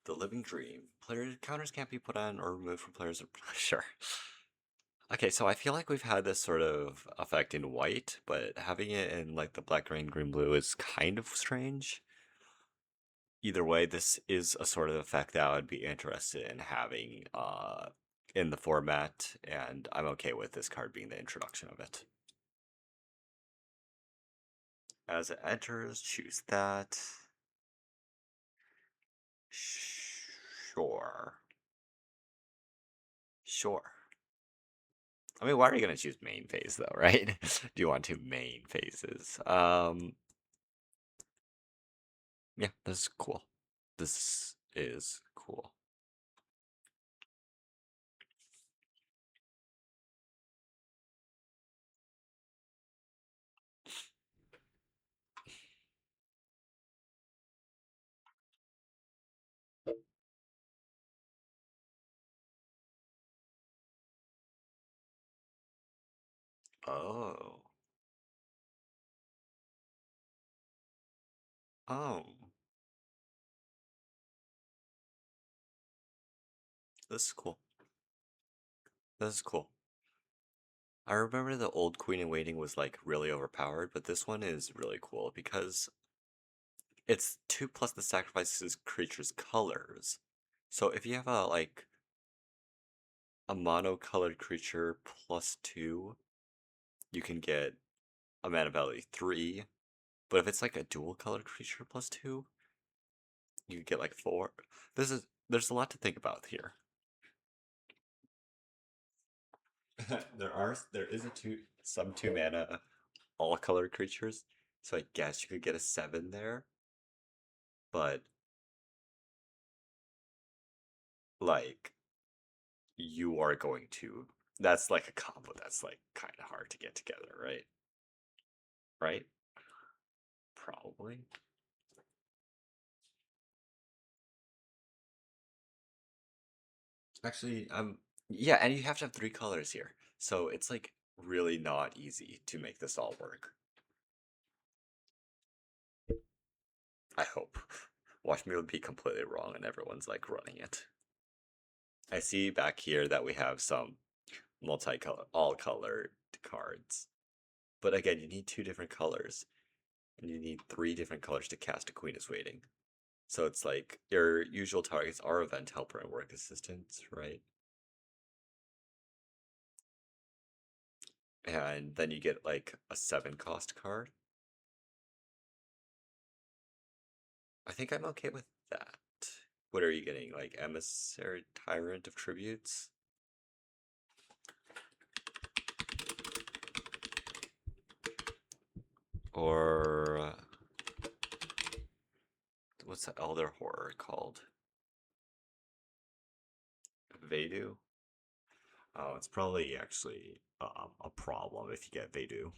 the living dream. Player counters can't be put on or removed from players. Sure. Okay, so I feel like we've had this sort of effect in white, but having it in like the black, green, blue is kind of strange. Either way, this is a sort of effect that I would be interested in having in the format, and I'm okay with this card being the introduction of it. As it enters, choose that. Sure. Sure. I mean, why are you gonna choose main phase though, right? Do you want two main phases? Yeah, this is cool. This is cool. Oh. Oh. This is cool. This is cool. I remember the old Queen in Waiting was like really overpowered, but this one is really cool because it's 2 plus the sacrifices creature's colors. So if you have a like a mono-colored creature +2, you can get a mana value 3. But if it's like a dual colored creature +2, you could get like 4. There's a lot to think about here. There is a some 2 mana all colored creatures, so I guess you could get a 7 there, but like you are going to that's like a combo that's like kind of hard to get together, right? Right? Probably. Actually, yeah, and you have to have three colors here. So it's like really not easy to make this all work. I hope. Watch me be completely wrong and everyone's like running it. I see back here that we have some multicolor, all colored cards. But again, you need two different colors, and you need three different colors to cast a Queen is Waiting. So it's like your usual targets are Event Helper and Work Assistant, right? And then you get like a 7 cost card. I think I'm okay with that. What are you getting? Like Emissary Tyrant of Tributes? Or what's that Elder Horror called? Vadu? Oh, it's probably actually a problem if you get Vadu.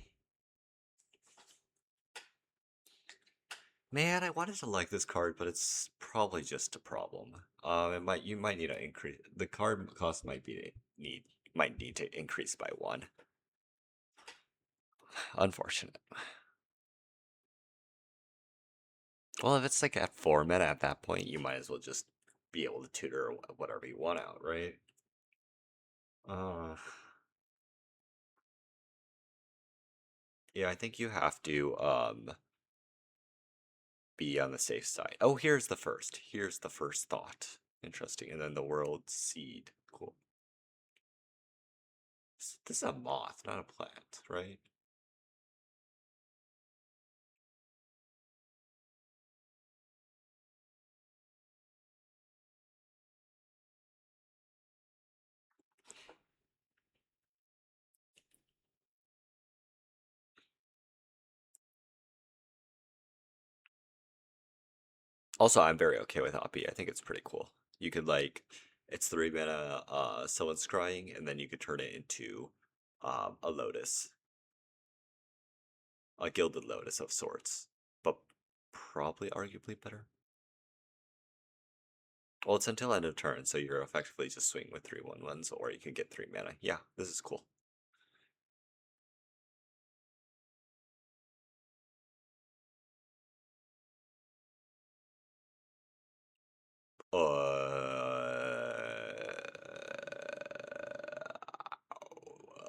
Man, I wanted to like this card, but it's probably just a problem. You might need to increase the card cost might need to increase by 1. Unfortunate. Well, if it's like at 4 mana at that point, you might as well just be able to tutor whatever you want out, right? Uh, yeah, I think you have to be on the safe side. Oh, here's the first. Here's the first thought. Interesting. And then the world seed. Cool. This is a moth, not a plant, right? Also, I'm very okay with Hoppy. I think it's pretty cool. You could like, it's 3 mana, someone's scrying, and then you could turn it into a lotus, a gilded lotus of sorts, but probably arguably better. Well, it's until end of turn, so you're effectively just swinging with 3/1/1s, or you can get 3 mana. Yeah, this is cool.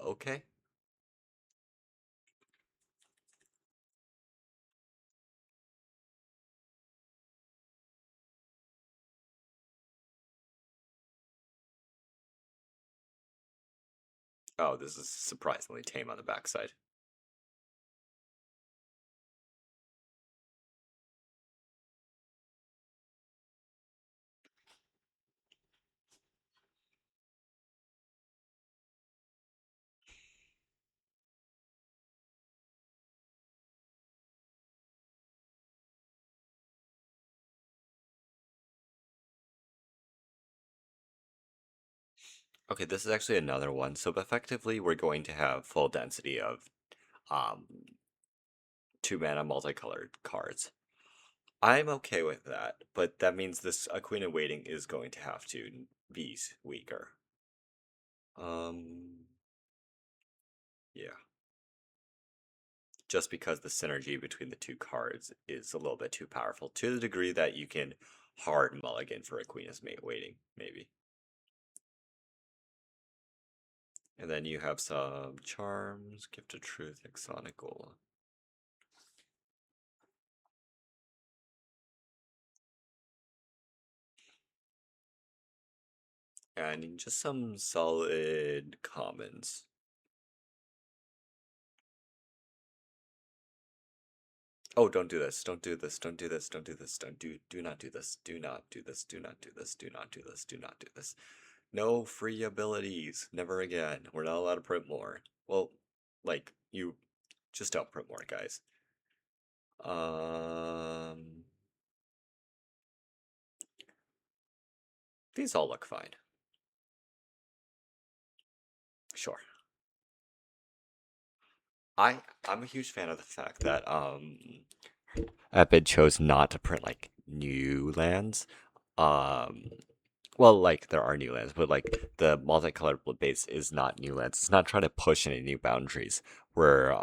Okay. Oh, this is surprisingly tame on the backside. Okay, this is actually another one. So effectively, we're going to have full density of um 2 mana multicolored cards. I'm okay with that, but that means this a Queen in Waiting is going to have to be weaker. Um, yeah, just because the synergy between the two cards is a little bit too powerful to the degree that you can hard mulligan for a Queen is Waiting, maybe. And then you have some charms, Gift of Truth, Exonical. And just some solid commons. Oh, don't do this. Don't do this. Don't do this. Don't do this. Do not do this. Do not do this. Do not do this. Do not do this. Do not do this. No free abilities. Never again. We're not allowed to print more. Well, like you just don't print more, guys. Um these all look fine. Sure. I'm a huge fan of the fact that Epid chose not to print like new lands. Um well, like there are new lands, but like the multicolored base is not new lands. It's not trying to push any new boundaries. We're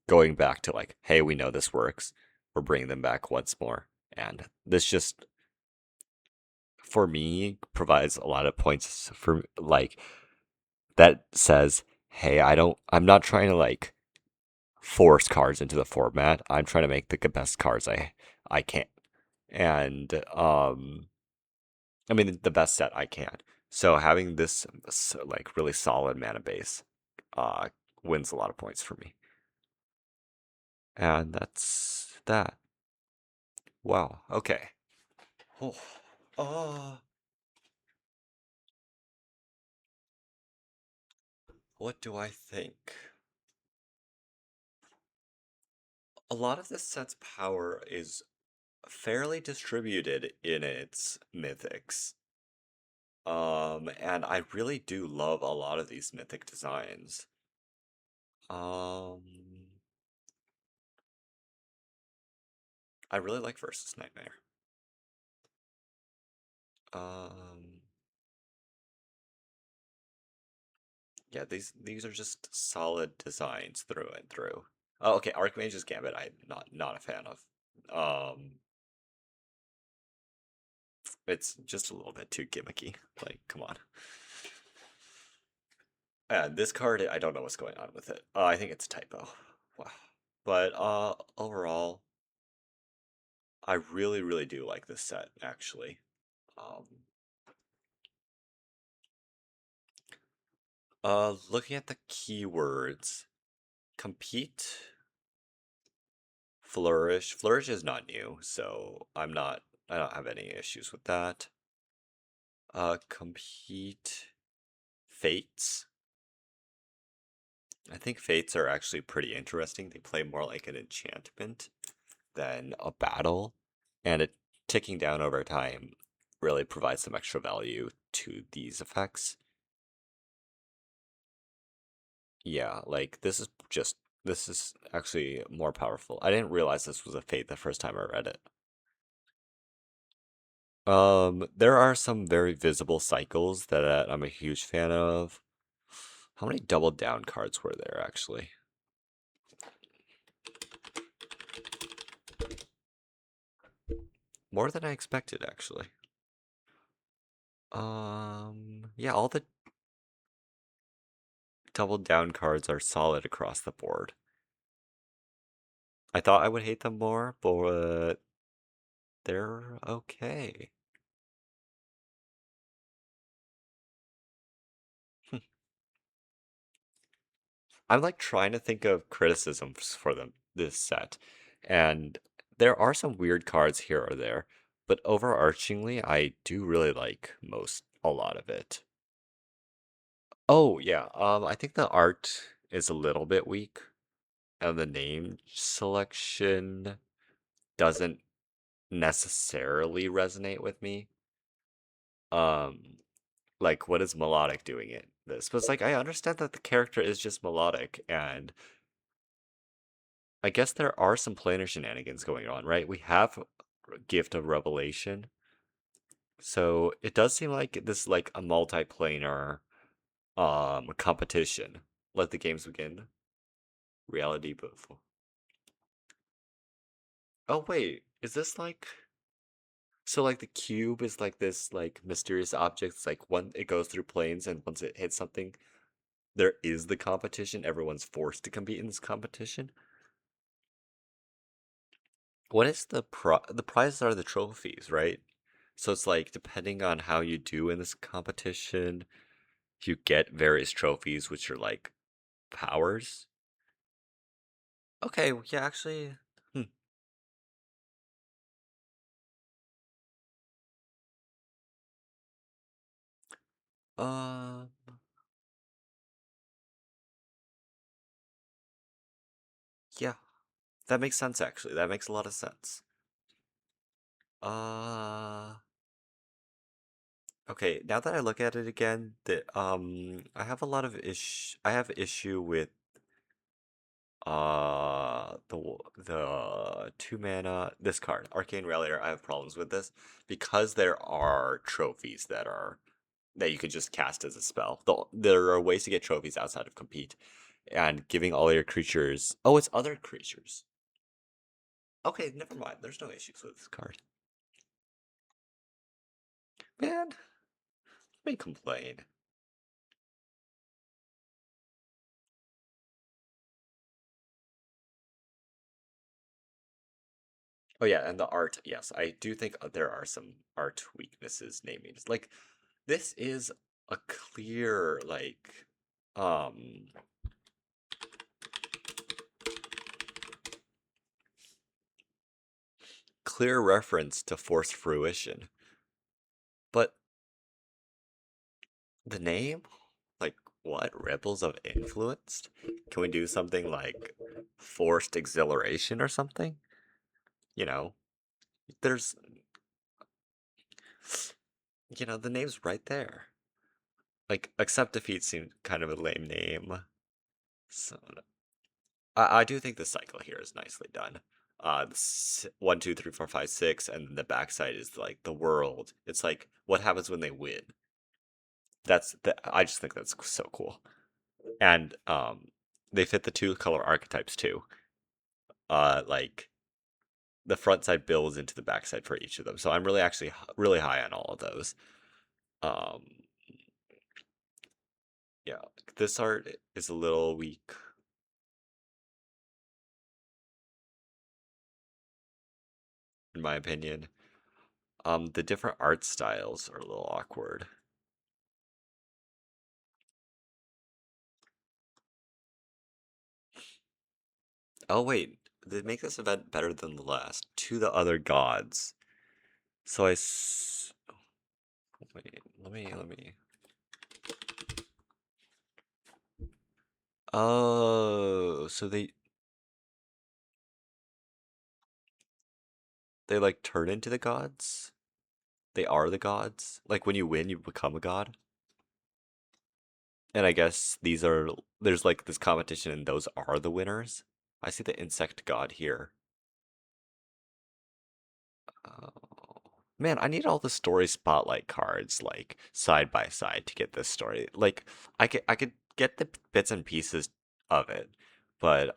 going back to like, hey, we know this works. We're bringing them back once more, and this just for me provides a lot of points for like that says, hey, I'm not trying to like force cards into the format. I'm trying to make the best cards I can, and I mean the best set I can. So having this like really solid mana base, uh, wins a lot of points for me, and that's that. Wow. Okay. Oh, uh, what do I think? A lot of this set's power is fairly distributed in its mythics. And I really do love a lot of these mythic designs. Um, I really like Versus Nightmare. Um, yeah, these are just solid designs through and through. Oh, okay, Archmage's Gambit, I'm not a fan of. Um, it's just a little bit too gimmicky. Like, come on. And this card, I don't know what's going on with it. I think it's a typo. Wow. But overall, I really, really do like this set, actually. Um, looking at the keywords, compete, flourish. Flourish is not new, so I don't have any issues with that. Compete, fates. I think fates are actually pretty interesting. They play more like an enchantment than a battle, and it ticking down over time really provides some extra value to these effects. Yeah, like this is actually more powerful. I didn't realize this was a fate the first time I read it. There are some very visible cycles that I'm a huge fan of. How many double down cards were there actually? More than I expected actually. Yeah, all the double down cards are solid across the board. I thought I would hate them more, but they're okay. I'm like trying to think of criticisms for them this set, and there are some weird cards here or there, but overarchingly, I do really like a lot of it. Oh yeah, I think the art is a little bit weak, and the name selection doesn't necessarily resonate with me. Um, like what is melodic doing it? This, but it's like I understand that the character is just melodic, and I guess there are some planar shenanigans going on, right? We have Gift of Revelation, so it does seem like this is like a multiplanar competition. Let the games begin. Reality beautiful. Oh wait, is this like so like the cube is like this like mysterious object? It's like when it goes through planes and once it hits something, there is the competition. Everyone's forced to compete in this competition. What is the prizes are the trophies, right? So it's like depending on how you do in this competition, you get various trophies, which are like powers. Okay, well, yeah, actually, hmm, uh, yeah, that makes sense. Actually, that makes a lot of sense. Uh, okay, now that I look at it again, I have a lot of I have issue with The 2 mana this card, Arcane Rallier. I have problems with this because there are trophies that you could just cast as a spell. There are ways to get trophies outside of compete, and giving all your creatures. Oh, it's other creatures. Okay, never mind. There's no issues with this card. Man, let me complain. Oh yeah, and the art. Yes, I do think there are some art weaknesses naming. Like this is a clear um clear reference to forced fruition. But the name? Like what? Rebels of Influenced? Can we do something like forced exhilaration or something? You know, there's the name's right there. Like accept defeat seems kind of a lame name. So I do think the cycle here is nicely done. 1, 2, 3, 4, 5, 6, and then the backside is like the world. It's like what happens when they win. I just think that's so cool. And they fit the two color archetypes too. Like the front side builds into the backside for each of them. So I'm really actually really high on all of those. Um, yeah, this art is a little weak. In my opinion. The different art styles are a little awkward. Oh wait, they make this event better than the last. To the other gods. So wait, let me. Oh, so they like turn into the gods? They are the gods? Like when you win, you become a god? And I guess there's like this competition and those are the winners. I see the insect god here. Oh. Man, I need all the story spotlight cards like side by side to get this story. Like I could get the bits and pieces of it, but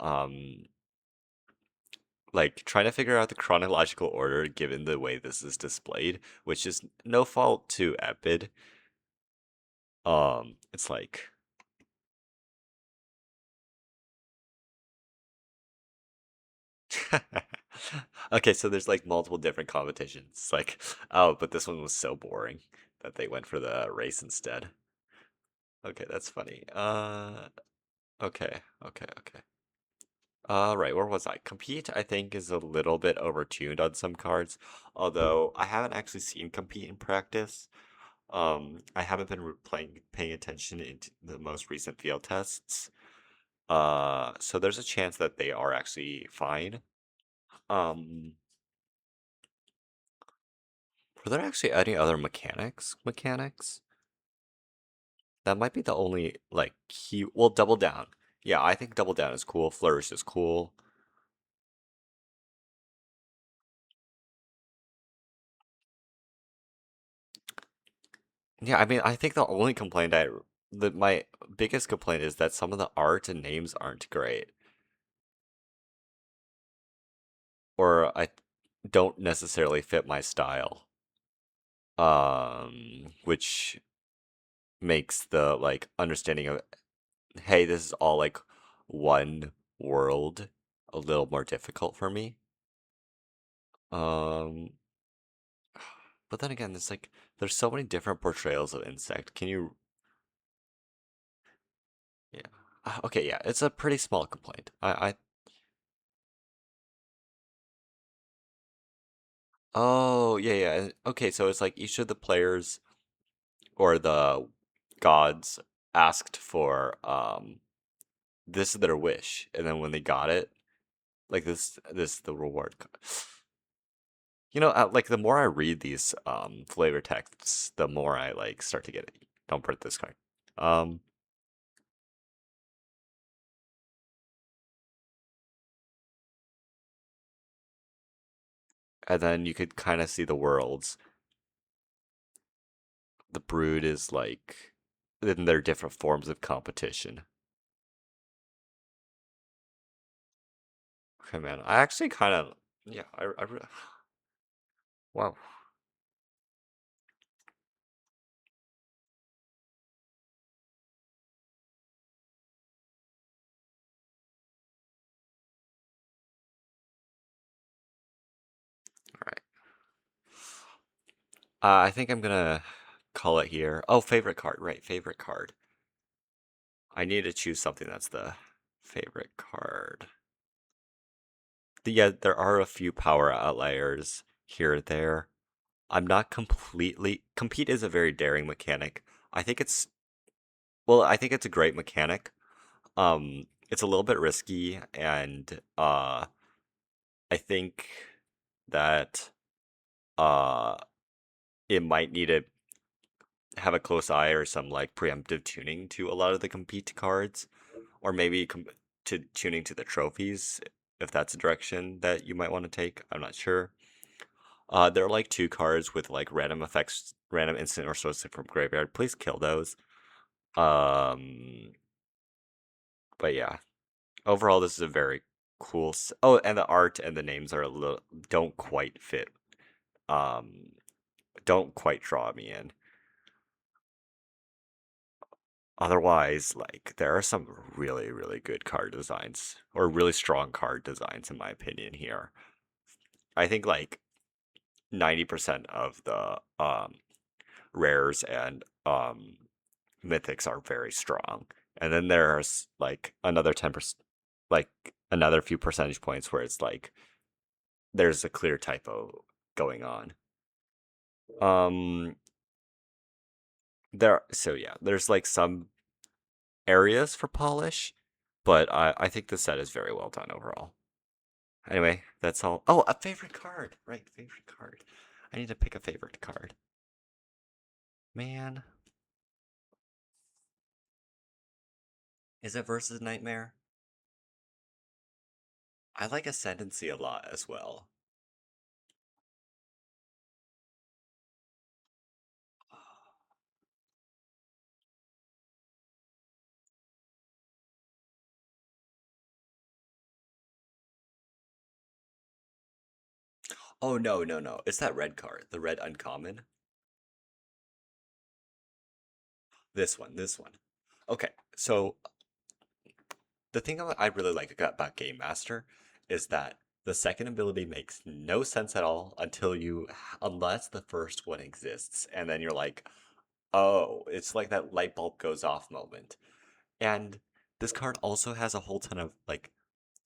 like trying to figure out the chronological order given the way this is displayed, which is no fault to Epid. It's like okay, so there's like multiple different competitions. It's like, oh, but this one was so boring that they went for the race instead. Okay, that's funny. Okay. Right, where was I? Compete, I think, is a little bit overtuned on some cards, although I haven't actually seen Compete in practice. I haven't been paying attention into the most recent field tests. So there's a chance that they are actually fine. Um, were there actually any other mechanics? That might be the only like key. Well, double down. Yeah, I think double down is cool. Flourish is cool. Yeah, I mean, I think the only complaint my biggest complaint is that some of the art and names aren't great, or I don't necessarily fit my style. Which makes the like understanding of, hey, this is all like one world a little more difficult for me. Um, but then again, it's like there's so many different portrayals of insect. Can you? Yeah. Okay, yeah, it's a pretty small complaint. Oh, yeah. Okay, so it's like each of the players or the gods asked for this is their wish, and then when they got it, like this is the reward. Like the more I read these flavor texts, the more I like start to get it. Don't print this card. Um and then you could kind of see the worlds. The brood is like, then there are different forms of competition. Okay, man. I actually kind of, yeah, wow. All right. I think I'm gonna call it here. Oh, favorite card, right? Favorite card. I need to choose something that's the favorite card. Yeah, there are a few power outliers here or there. I'm not completely. Compete is a very daring mechanic. I think it's well, I think it's a great mechanic. It's a little bit risky, and I think that uh, it might need to have a close eye or some like preemptive tuning to a lot of the compete cards, or maybe to tuning to the trophies if that's a direction that you might want to take. I'm not sure. There are like two cards with like random effects, random instant or source from graveyard. Please kill those. Um, but yeah, overall, this is a very cool. Oh, and the art and the names are a little don't quite fit. Um, don't quite draw me in. Otherwise, like there are some really, really good card designs or really strong card designs in my opinion here. I think like 90% of the rares and mythics are very strong. And then there's like another 10%, like another few percentage points where it's like there's a clear typo going on. Um so yeah, there's like some areas for polish, but I think the set is very well done overall. Anyway, that's all. Oh, a favorite card. Right, favorite card. I need to pick a favorite card. Man, is it versus Nightmare? I like Ascendancy a lot as well. Oh no, no, no. It's that red card, the red uncommon. This one, this one. Okay, so the thing I really like about Game Master is that the second ability makes no sense at all unless the first one exists, and then you're like, oh, it's like that light bulb goes off moment. And this card also has a whole ton of like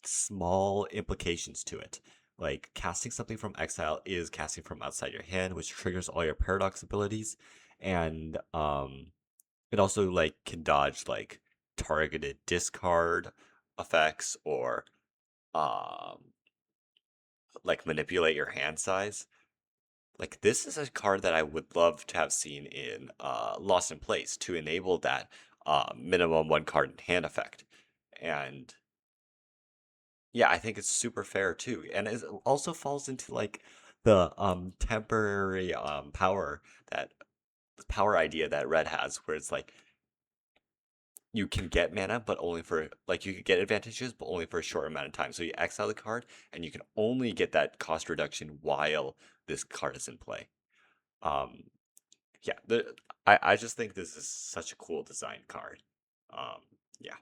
small implications to it. Like casting something from exile is casting from outside your hand, which triggers all your paradox abilities, and it also like can dodge like targeted discard effects or um like manipulate your hand size. Like this is a card that I would love to have seen in Lost in Place to enable that minimum one card in hand effect. And yeah, I think it's super fair too. And it also falls into like the temporary that power idea that Red has where it's like you can get mana, but only for like you could get advantages, but only for a short amount of time. So you exile the card, and you can only get that cost reduction while this card is in play. Um, yeah, I just think this is such a cool design card. Um, yeah.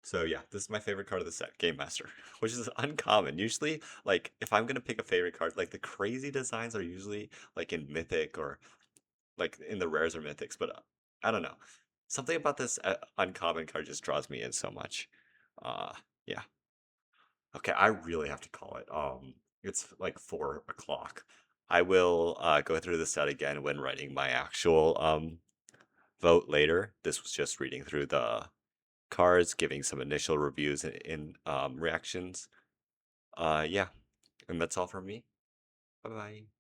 So yeah, this is my favorite card of the set, Game Master, which is uncommon. Usually, like if I'm gonna pick a favorite card, like the crazy designs are usually like in Mythic or like in the rares or mythics, but I don't know. Something about this uncommon card just draws me in so much. Uh, yeah. Okay, I really have to call it. It's like 4 o'clock. I will go through the set again when writing my actual vote later. This was just reading through the cards, giving some initial reviews and reactions. Yeah, and that's all from me. Bye bye.